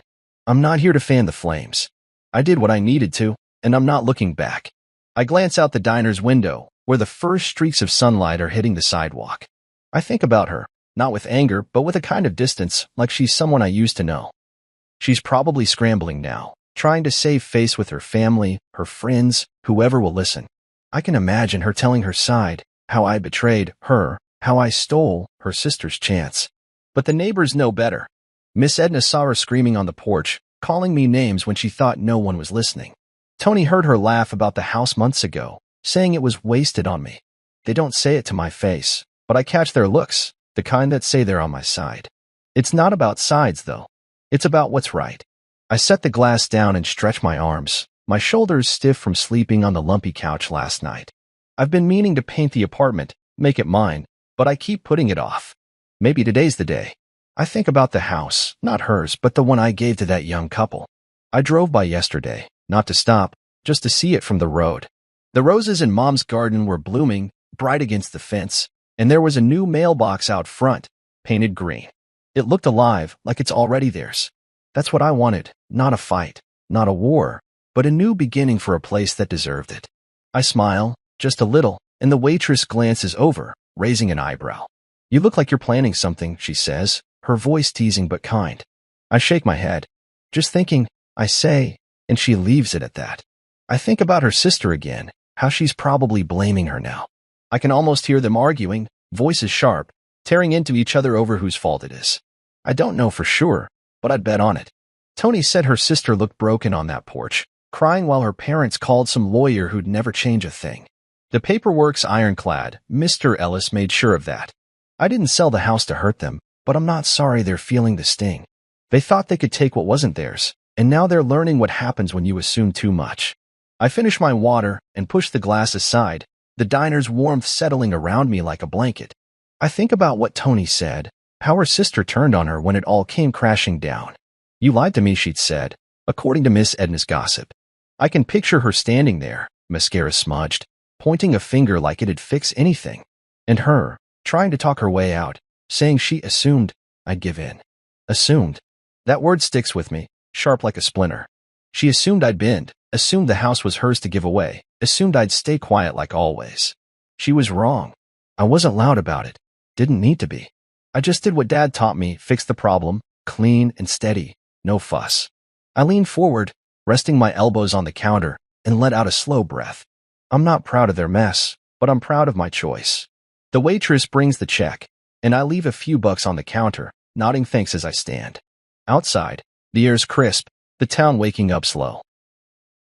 I'm not here to fan the flames. I did what I needed to, and I'm not looking back. I glance out the diner's window, where the first streaks of sunlight are hitting the sidewalk. I think about her, not with anger, but with a kind of distance, like she's someone I used to know. She's probably scrambling now, trying to save face with her family, her friends, whoever will listen. I can imagine her telling her side, how I betrayed her, how I stole her sister's chance. But the neighbors know better. Miss Edna saw her screaming on the porch, calling me names when she thought no one was listening. Tony heard her laugh about the house months ago, saying it was wasted on me. They don't say it to my face, but I catch their looks, the kind that say they're on my side. It's not about sides, though. It's about what's right. I set the glass down and stretch my arms, my shoulders stiff from sleeping on the lumpy couch last night. I've been meaning to paint the apartment, make it mine, but I keep putting it off. Maybe today's the day. I think about the house, not hers, but the one I gave to that young couple. I drove by yesterday, not to stop, just to see it from the road. The roses in Mom's garden were blooming, bright against the fence, and there was a new mailbox out front, painted green. It looked alive, like it's already theirs. That's what I wanted, not a fight, not a war, but a new beginning for a place that deserved it. I smile, just a little, and the waitress glances over, raising an eyebrow. You look like you're planning something, she says, her voice teasing but kind. I shake my head. Just thinking, I say, and she leaves it at that. I think about her sister again, how she's probably blaming her now. I can almost hear them arguing, voices sharp, tearing into each other over whose fault it is. I don't know for sure, but I'd bet on it. Tony said her sister looked broken on that porch, crying while her parents called some lawyer who'd never change a thing. The paperwork's ironclad, Mr. Ellis made sure of that. I didn't sell the house to hurt them, but I'm not sorry they're feeling the sting. They thought they could take what wasn't theirs, and now they're learning what happens when you assume too much. I finish my water and push the glass aside, the diner's warmth settling around me like a blanket. I think about what Tony said, how her sister turned on her when it all came crashing down. You lied to me, she'd said, according to Miss Edna's gossip. I can picture her standing there, mascara smudged, pointing a finger like it'd fix anything. And her, trying to talk her way out, saying she assumed I'd give in. Assumed. That word sticks with me, sharp like a splinter. She assumed I'd bend, assumed the house was hers to give away, assumed I'd stay quiet like always. She was wrong. I wasn't loud about it. Didn't need to be. I just did what Dad taught me, fix the problem, clean and steady, no fuss. I leaned forward, resting my elbows on the counter, and let out a slow breath. I'm not proud of their mess, but I'm proud of my choice. The waitress brings the check, and I leave a few bucks on the counter, nodding thanks as I stand. Outside, the air's crisp, the town waking up slow.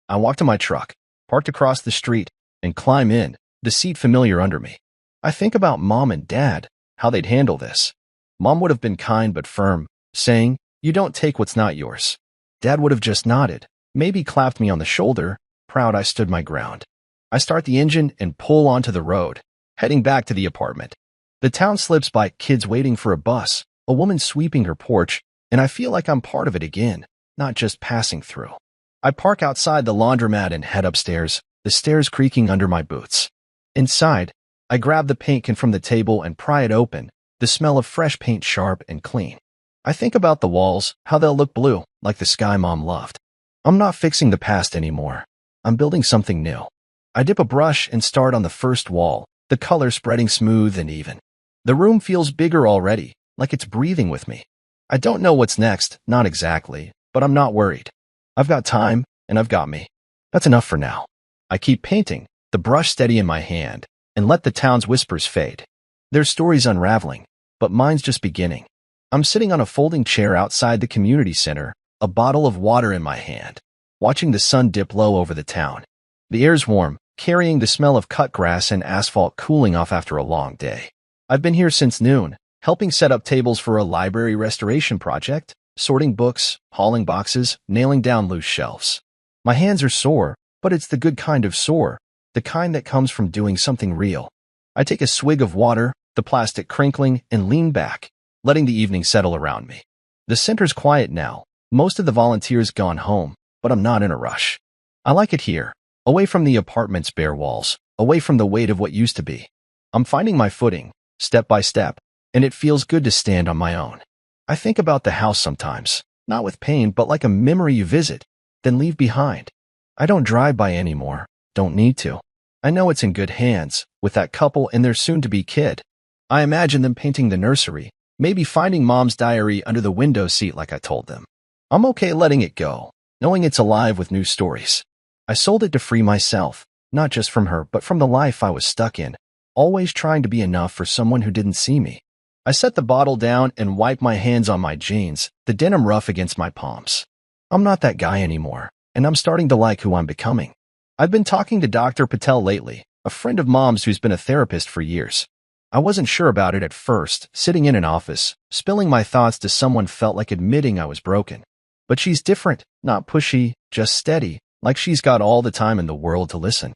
I walk to my truck, parked across the street, and climb in, the seat familiar under me. I think about Mom and Dad, how they'd handle this. Mom would have been kind but firm, saying, "You don't take what's not yours." Dad would have just nodded, maybe clapped me on the shoulder, proud I stood my ground. I start the engine and pull onto the road, heading back to the apartment. The town slips by, kids waiting for a bus, a woman sweeping her porch, and I feel like I'm part of it again, not just passing through. I park outside the laundromat and head upstairs, the stairs creaking under my boots. Inside, I grab the paint can from the table and pry it open, the smell of fresh paint sharp and clean. I think about the walls, how they'll look blue, like the sky Mom loved. I'm not fixing the past anymore. I'm building something new. I dip a brush and start on the first wall, the color spreading smooth and even. The room feels bigger already, like it's breathing with me. I don't know what's next, not exactly, but I'm not worried. I've got time, and I've got me. That's enough for now. I keep painting, the brush steady in my hand, and let the town's whispers fade. Their story's unraveling, but mine's just beginning. I'm sitting on a folding chair outside the community center, a bottle of water in my hand, watching the sun dip low over the town. The air's warm, carrying the smell of cut grass and asphalt cooling off after a long day. I've been here since noon, helping set up tables for a library restoration project, sorting books, hauling boxes, nailing down loose shelves. My hands are sore, but it's the good kind of sore, the kind that comes from doing something real. I take a swig of water, the plastic crinkling, and lean back, letting the evening settle around me. The center's quiet now, most of the volunteers gone home, but I'm not in a rush. I like it here, away from the apartment's bare walls, away from the weight of what used to be. I'm finding my footing, step by step, and it feels good to stand on my own. I think about the house sometimes, not with pain, but like a memory you visit, then leave behind. I don't drive by anymore, don't need to. I know it's in good hands, with that couple and their soon-to-be kid. I imagine them painting the nursery, maybe finding Mom's diary under the window seat like I told them. I'm okay letting it go, knowing it's alive with new stories. I sold it to free myself, not just from her, but from the life I was stuck in, always trying to be enough for someone who didn't see me. I set the bottle down and wipe my hands on my jeans, the denim rough against my palms. I'm not that guy anymore, and I'm starting to like who I'm becoming. I've been talking to Dr. Patel lately, a friend of Mom's who's been a therapist for years. I wasn't sure about it at first, sitting in an office, spilling my thoughts to someone felt like admitting I was broken. But she's different, not pushy, just steady, like she's got all the time in the world to listen.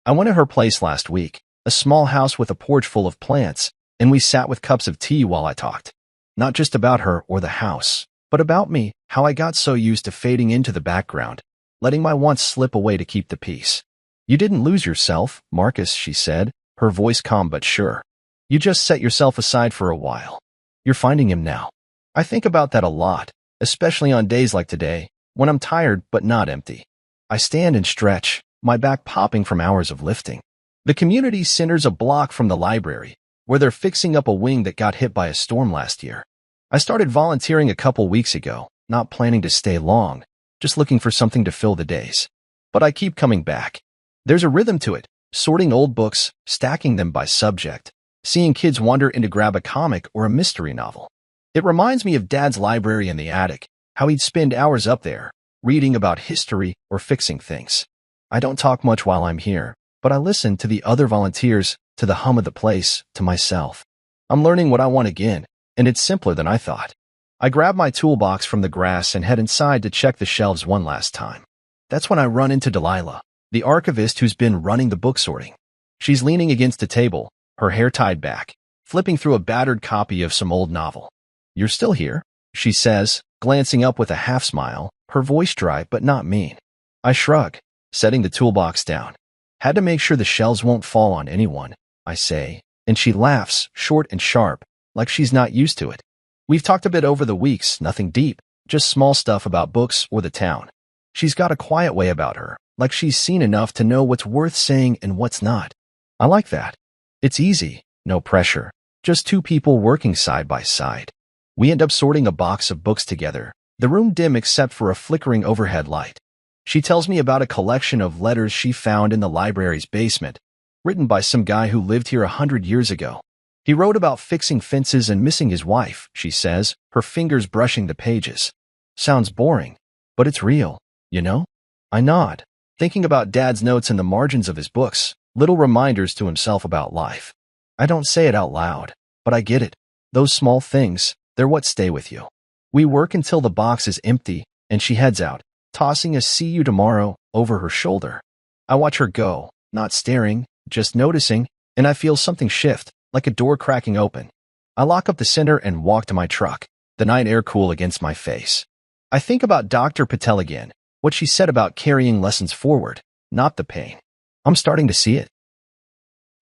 I went to her place last week, a small house with a porch full of plants, and we sat with cups of tea while I talked. Not just about her or the house, but about me, how I got so used to fading into the background, letting my wants slip away to keep the peace. You didn't lose yourself, Marcus, she said, her voice calm but sure. You just set yourself aside for a while. You're finding him now. I think about that a lot, especially on days like today, when I'm tired but not empty. I stand and stretch, my back popping from hours of lifting. The community center's a block from the library, where they're fixing up a wing that got hit by a storm last year. I started volunteering a couple weeks ago, not planning to stay long, just looking for something to fill the days. But I keep coming back. There's a rhythm to it, sorting old books, stacking them by subject, seeing kids wander in to grab a comic or a mystery novel. It reminds me of Dad's library in the attic, how he'd spend hours up there, reading about history or fixing things. I don't talk much while I'm here, but I listen to the other volunteers, to the hum of the place, to myself. I'm learning what I want again, and it's simpler than I thought. I grab my toolbox from the grass and head inside to check the shelves one last time. That's when I run into Delilah, the archivist who's been running the book sorting. She's leaning against a table, her hair tied back, flipping through a battered copy of some old novel. "You're still here?" she says, glancing up with a half smile, her voice dry but not mean. I shrug, setting the toolbox down. "Had to make sure the shelves won't fall on anyone," I say, and she laughs, short and sharp, like she's not used to it. We've talked a bit over the weeks, nothing deep, just small stuff about books or the town. She's got a quiet way about her, like she's seen enough to know what's worth saying and what's not. I like that. It's easy, no pressure, just two people working side by side. We end up sorting a box of books together, the room dim except for a flickering overhead light. She tells me about a collection of letters she found in the library's basement, written by some guy who lived here 100 years ago. He wrote about fixing fences and missing his wife, she says, her fingers brushing the pages. Sounds boring, but it's real, you know? I nod, thinking about Dad's notes in the margins of his books, little reminders to himself about life. I don't say it out loud, but I get it. Those small things, they're what stay with you. We work until the box is empty, and she heads out, tossing a "see you tomorrow" over her shoulder. I watch her go, not staring, just noticing, and I feel something shift, like a door cracking open. I lock up the center and walk to my truck, the night air cool against my face. I think about Dr. Patel again, what she said about carrying lessons forward, not the pain. I'm starting to see it.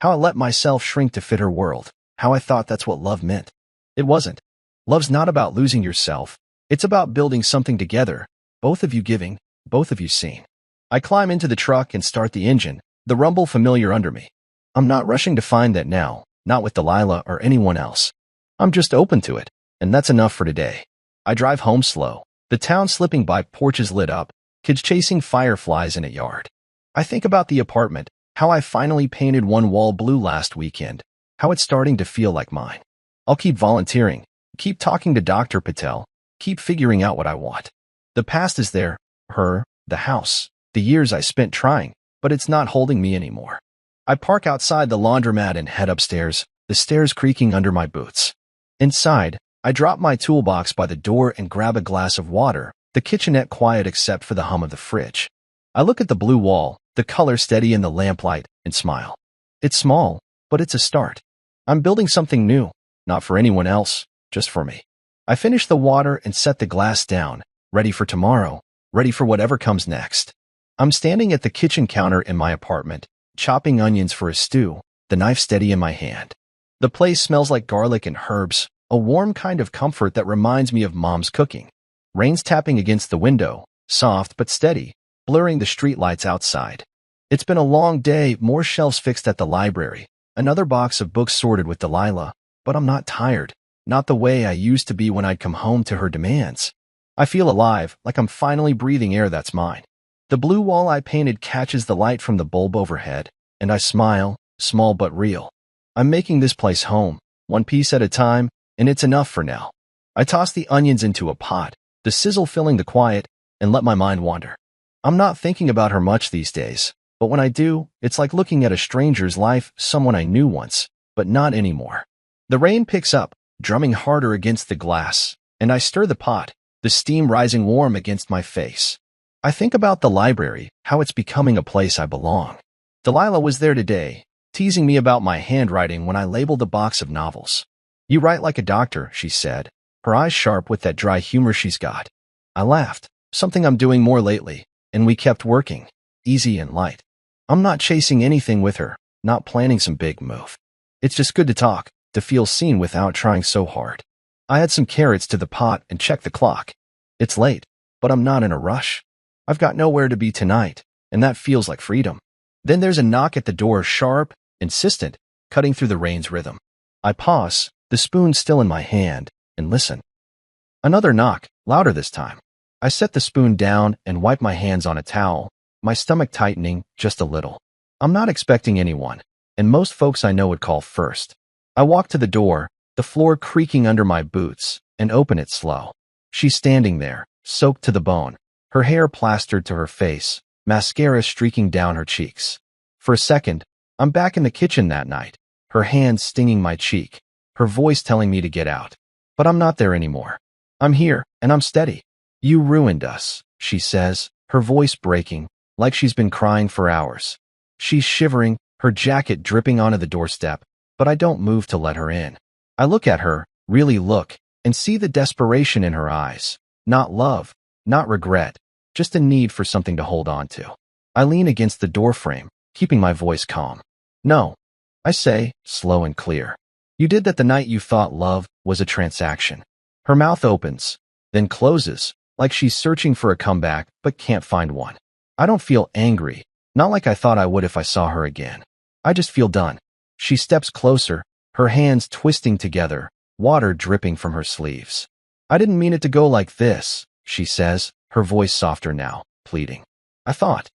How I let myself shrink to fit her world, how I thought that's what love meant. It wasn't. Love's not about losing yourself. It's about building something together, both of you giving, both of you seen. I climb into the truck and start the engine, the rumble familiar under me. I'm not rushing to find that now, not with Delilah or anyone else. I'm just open to it, and that's enough for today. I drive home slow, the town slipping by, porches lit up, kids chasing fireflies in a yard. I think about the apartment, how I finally painted one wall blue last weekend, how it's starting to feel like mine. I'll keep volunteering, keep talking to Dr. Patel, keep figuring out what I want. The past is there, her, the house, the years I spent trying, but it's not holding me anymore. I park outside the laundromat and head upstairs, the stairs creaking under my boots. Inside, I drop my toolbox by the door and grab a glass of water, the kitchenette quiet except for the hum of the fridge. I look at the blue wall, the color steady in the lamplight, and smile. It's small, but it's a start. I'm building something new, not for anyone else, just for me. I finish the water and set the glass down, ready for tomorrow, ready for whatever comes next. I'm standing at the kitchen counter in my apartment, chopping onions for a stew, the knife steady in my hand. The place smells like garlic and herbs, a warm kind of comfort that reminds me of Mom's cooking. Rain's tapping against the window, soft but steady, blurring the streetlights outside. It's been a long day, more shelves fixed at the library, another box of books sorted with Delilah, but I'm not tired, not the way I used to be when I'd come home to her demands. I feel alive, like I'm finally breathing air that's mine. The blue wall I painted catches the light from the bulb overhead, and I smile, small but real. I'm making this place home, one piece at a time, and it's enough for now. I toss the onions into a pot, the sizzle filling the quiet, and let my mind wander. I'm not thinking about her much these days, but when I do, it's like looking at a stranger's life, someone I knew once, but not anymore. The rain picks up, drumming harder against the glass, and I stir the pot, the steam rising warm against my face. I think about the library, how it's becoming a place I belong. Delilah was there today, teasing me about my handwriting when I labeled a box of novels. "You write like a doctor," she said, her eyes sharp with that dry humor she's got. I laughed, something I'm doing more lately, and we kept working, easy and light. I'm not chasing anything with her, not planning some big move. It's just good to talk, to feel seen without trying so hard. I add some carrots to the pot and check the clock. It's late, but I'm not in a rush. I've got nowhere to be tonight, and that feels like freedom. Then there's a knock at the door, sharp, insistent, cutting through the rain's rhythm. I pause, the spoon still in my hand, and listen. Another knock, louder this time. I set the spoon down and wipe my hands on a towel, my stomach tightening just a little. I'm not expecting anyone, and most folks I know would call first. I walk to the door, the floor creaking under my boots, and open it slow. She's standing there, soaked to the bone, her hair plastered to her face, mascara streaking down her cheeks. For a second, I'm back in the kitchen that night, her hand stinging my cheek, her voice telling me to get out. But I'm not there anymore. I'm here, and I'm steady. "You ruined us," she says, her voice breaking, like she's been crying for hours. She's shivering, her jacket dripping onto the doorstep, but I don't move to let her in. I look at her, really look, and see the desperation in her eyes. Not love, not regret, just a need for something to hold on to. I lean against the doorframe, keeping my voice calm. "No," I say, slow and clear. "You did that the night you thought love was a transaction." Her mouth opens, then closes, like she's searching for a comeback but can't find one. I don't feel angry, not like I thought I would if I saw her again. I just feel done. She steps closer, her hands twisting together, water dripping from her sleeves. I didn't mean it to go like this, she says, her voice softer now, pleading. I thought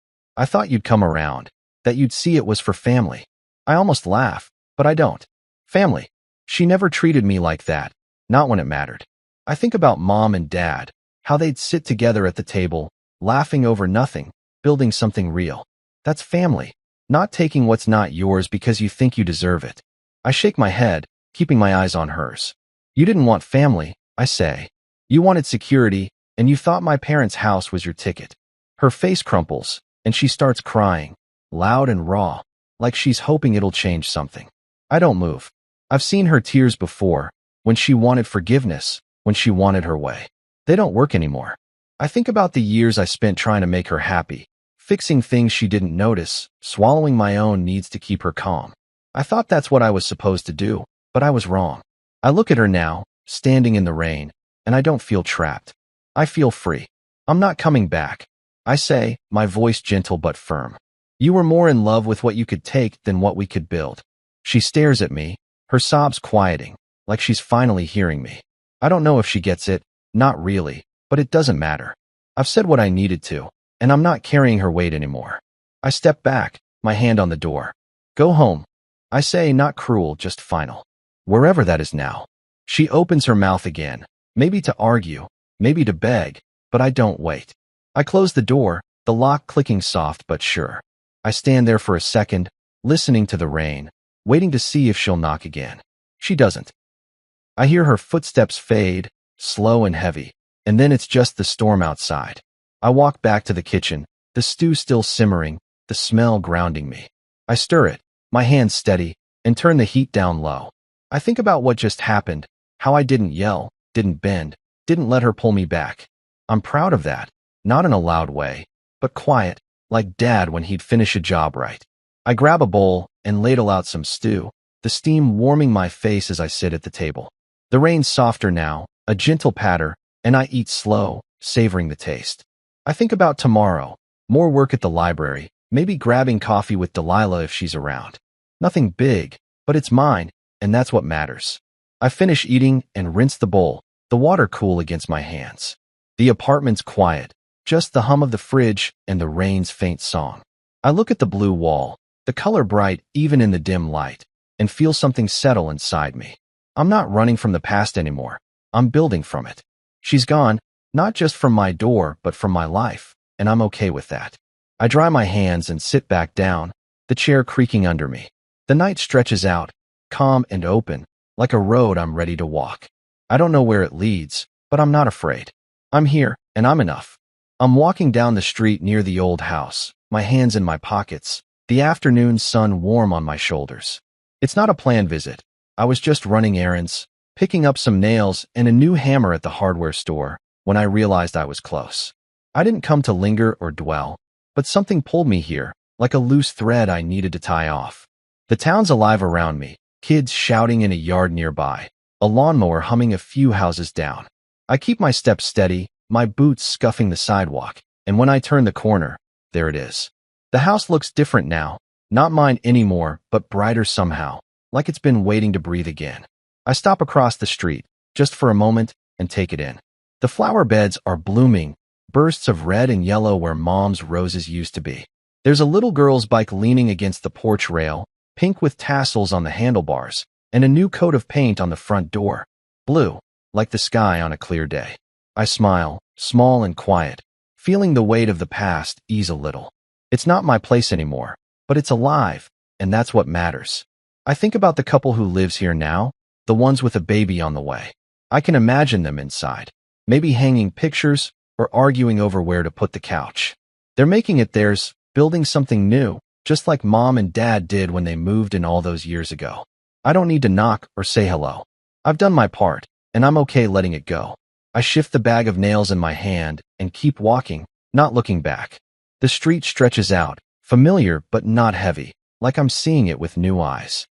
you'd come around, that you'd see it was for family. I almost laugh, but I don't. Family. She never treated me like that, not when it mattered. I think about mom and dad, how they'd sit together at the table, laughing over nothing, building something real. That's family, not taking what's not yours because you think you deserve it. I shake my head, keeping my eyes on hers. You didn't want family, I say. You wanted security, and you thought my parents' house was your ticket. Her face crumples, and she starts crying, loud and raw, like she's hoping it'll change something. I don't move. I've seen her tears before, when she wanted forgiveness, when she wanted her way. They don't work anymore. I think about the years I spent trying to make her happy, fixing things she didn't notice, swallowing my own needs to keep her calm. I thought that's what I was supposed to do, but I was wrong. I look at her now, standing in the rain, and I don't feel trapped. I feel free. I'm not coming back. I say, my voice gentle but firm. You were more in love with what you could take than what we could build. She stares at me, her sobs quieting, like she's finally hearing me. I don't know if she gets it, not really, but it doesn't matter. I've said what I needed to, and I'm not carrying her weight anymore. I step back, my hand on the door. Go home. I say, not cruel, just final. Wherever that is now. She opens her mouth again, maybe to argue, maybe to beg, but I don't wait. I close the door, the lock clicking soft but sure. I stand there for a second, listening to the rain, waiting to see if she'll knock again. She doesn't. I hear her footsteps fade, slow and heavy, and then it's just the storm outside. I walk back to the kitchen, the stew still simmering, the smell grounding me. I stir it, my hands steady, and turn the heat down low. I think about what just happened, how I didn't yell, didn't bend, didn't let her pull me back. I'm proud of that, not in a loud way, but quiet, like Dad when he'd finish a job right. I grab a bowl and ladle out some stew, the steam warming my face as I sit at the table. The rain's softer now, a gentle patter, and I eat slow, savoring the taste. I think about tomorrow, more work at the library, maybe grabbing coffee with Delilah if she's around. Nothing big, but it's mine, and that's what matters. I finish eating and rinse the bowl, the water cool against my hands. The apartment's quiet, just the hum of the fridge and the rain's faint song. I look at the blue wall, the color bright even in the dim light, and feel something settle inside me. I'm not running from the past anymore. I'm building from it. She's gone, not just from my door, but from my life, and I'm okay with that. I dry my hands and sit back down, the chair creaking under me. The night stretches out, calm and open, like a road I'm ready to walk. I don't know where it leads, but I'm not afraid. I'm here, and I'm enough. I'm walking down the street near the old house, my hands in my pockets, the afternoon sun warm on my shoulders. It's not a planned visit. I was just running errands, picking up some nails and a new hammer at the hardware store when I realized I was close. I didn't come to linger or dwell, but something pulled me here, like a loose thread I needed to tie off. The town's alive around me, kids shouting in a yard nearby, a lawnmower humming a few houses down. I keep my steps steady, my boots scuffing the sidewalk, and when I turn the corner, there it is. The house looks different now, not mine anymore, but brighter somehow, like it's been waiting to breathe again. I stop across the street, just for a moment, and take it in. The flower beds are blooming, bursts of red and yellow where Mom's roses used to be. There's a little girl's bike leaning against the porch rail, pink with tassels on the handlebars, and a new coat of paint on the front door. Blue, like the sky on a clear day. I smile, small and quiet, feeling the weight of the past ease a little. It's not my place anymore, but it's alive, and that's what matters. I think about the couple who lives here now, the ones with a baby on the way. I can imagine them inside, maybe hanging pictures or arguing over where to put the couch. They're making it theirs, building something new, just like Mom and Dad did when they moved in all those years ago. I don't need to knock or say hello. I've done my part, and I'm okay letting it go. I shift the bag of nails in my hand and keep walking, not looking back. The street stretches out, familiar but not heavy, like I'm seeing it with new eyes.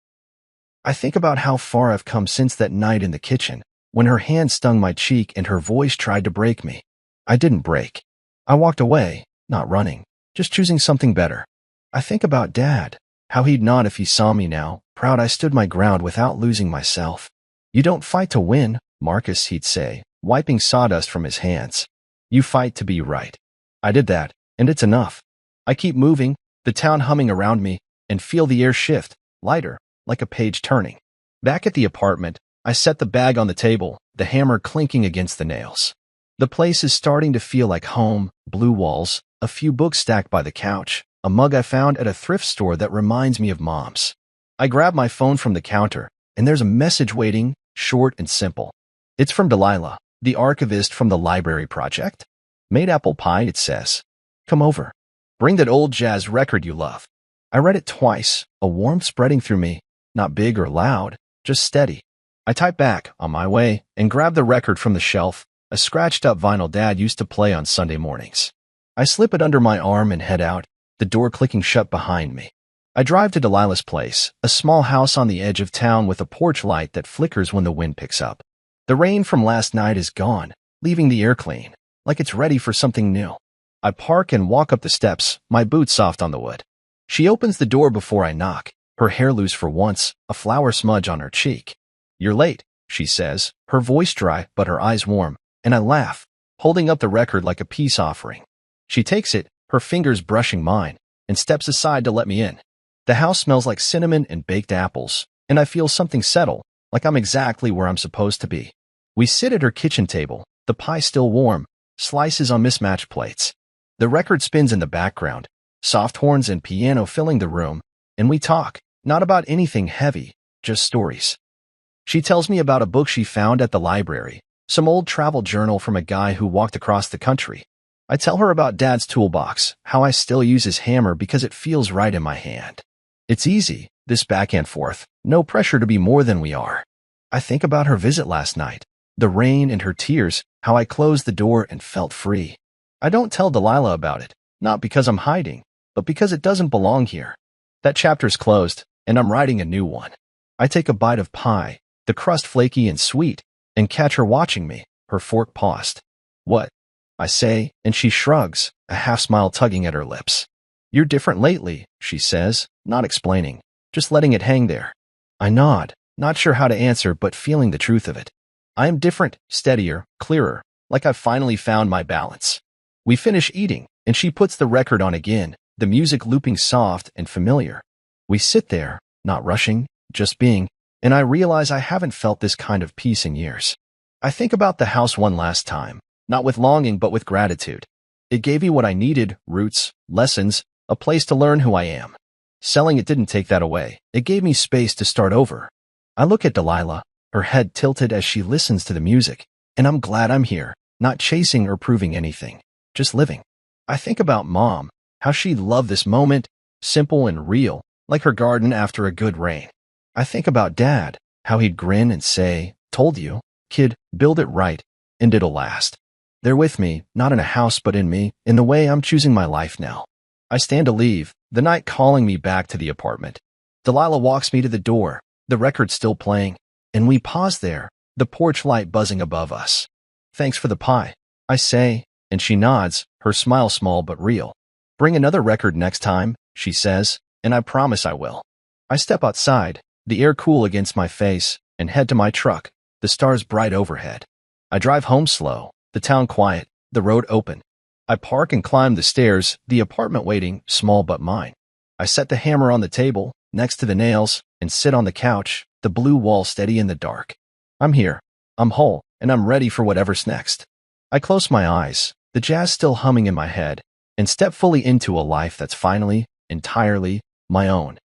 I think about how far I've come since that night in the kitchen, when her hand stung my cheek and her voice tried to break me. I didn't break. I walked away, not running, just choosing something better. I think about Dad, how he'd nod if he saw me now, proud I stood my ground without losing myself. You don't fight to win, Marcus, he'd say, wiping sawdust from his hands. You fight to be right. I did that, and it's enough. I keep moving, the town humming around me, and feel the air shift, lighter, like a page turning. Back at the apartment, I set the bag on the table, the hammer clinking against the nails. The place is starting to feel like home, blue walls, a few books stacked by the couch, a mug I found at a thrift store that reminds me of Mom's. I grab my phone from the counter, and there's a message waiting, short and simple. It's from Delilah, the archivist from the library project. Made apple pie, it says. Come over. Bring that old jazz record you love. I read it twice, a warmth spreading through me, not big or loud, just steady. I type back, on my way, and grab the record from the shelf, a scratched-up vinyl Dad used to play on Sunday mornings. I slip it under my arm and head out, the door clicking shut behind me. I drive to Delilah's place, a small house on the edge of town with a porch light that flickers when the wind picks up. The rain from last night is gone, leaving the air clean, like it's ready for something new. I park and walk up the steps, my boots soft on the wood. She opens the door before I knock, her hair loose for once, a flower smudge on her cheek. You're late, she says, her voice dry but her eyes warm, and I laugh, holding up the record like a peace offering. She takes it, her fingers brushing mine, and steps aside to let me in. The house smells like cinnamon and baked apples, and I feel something settle, like I'm exactly where I'm supposed to be. We sit at her kitchen table, the pie still warm, slices on mismatched plates. The record spins in the background, soft horns and piano filling the room, and we talk, not about anything heavy, just stories. She tells me about a book she found at the library, some old travel journal from a guy who walked across the country. I tell her about Dad's toolbox, how I still use his hammer because it feels right in my hand. It's easy, this back and forth, no pressure to be more than we are. I think about her visit last night, the rain and her tears, how I closed the door and felt free. I don't tell Delilah about it, not because I'm hiding, but because it doesn't belong here. That chapter's closed, and I'm writing a new one. I take a bite of pie, the crust flaky and sweet, and catch her watching me, her fork paused. What? I say, and she shrugs, a half-smile tugging at her lips. You're different lately, she says, not explaining, just letting it hang there. I nod, not sure how to answer but feeling the truth of it. I am different, steadier, clearer, like I've finally found my balance. We finish eating, and she puts the record on again, the music looping soft and familiar. We sit there, not rushing, just being, and I realize I haven't felt this kind of peace in years. I think about the house one last time, not with longing but with gratitude. It gave me what I needed, roots, lessons, a place to learn who I am. Selling it didn't take that away. It gave me space to start over. I look at Delilah, her head tilted as she listens to the music, and I'm glad I'm here, not chasing or proving anything, just living. I think about Mom, how she'd love this moment, simple and real, like her garden after a good rain. I think about Dad, how he'd grin and say, told you, kid, build it right, and it'll last. They're with me, not in a house but in me, in the way I'm choosing my life now. I stand to leave, the night calling me back to the apartment. Delilah walks me to the door, the record still playing, and we pause there, the porch light buzzing above us. Thanks for the pie, I say, and she nods, her smile small but real. Bring another record next time, she says, and I promise I will. I step outside, the air cool against my face, and head to my truck, the stars bright overhead. I drive home slow, the town quiet, the road open. I park and climb the stairs, the apartment waiting, small but mine. I set the hammer on the table, next to the nails, and sit on the couch, the blue wall steady in the dark. I'm here, I'm whole, and I'm ready for whatever's next. I close my eyes, the jazz still humming in my head, and step fully into a life that's finally, entirely, my own.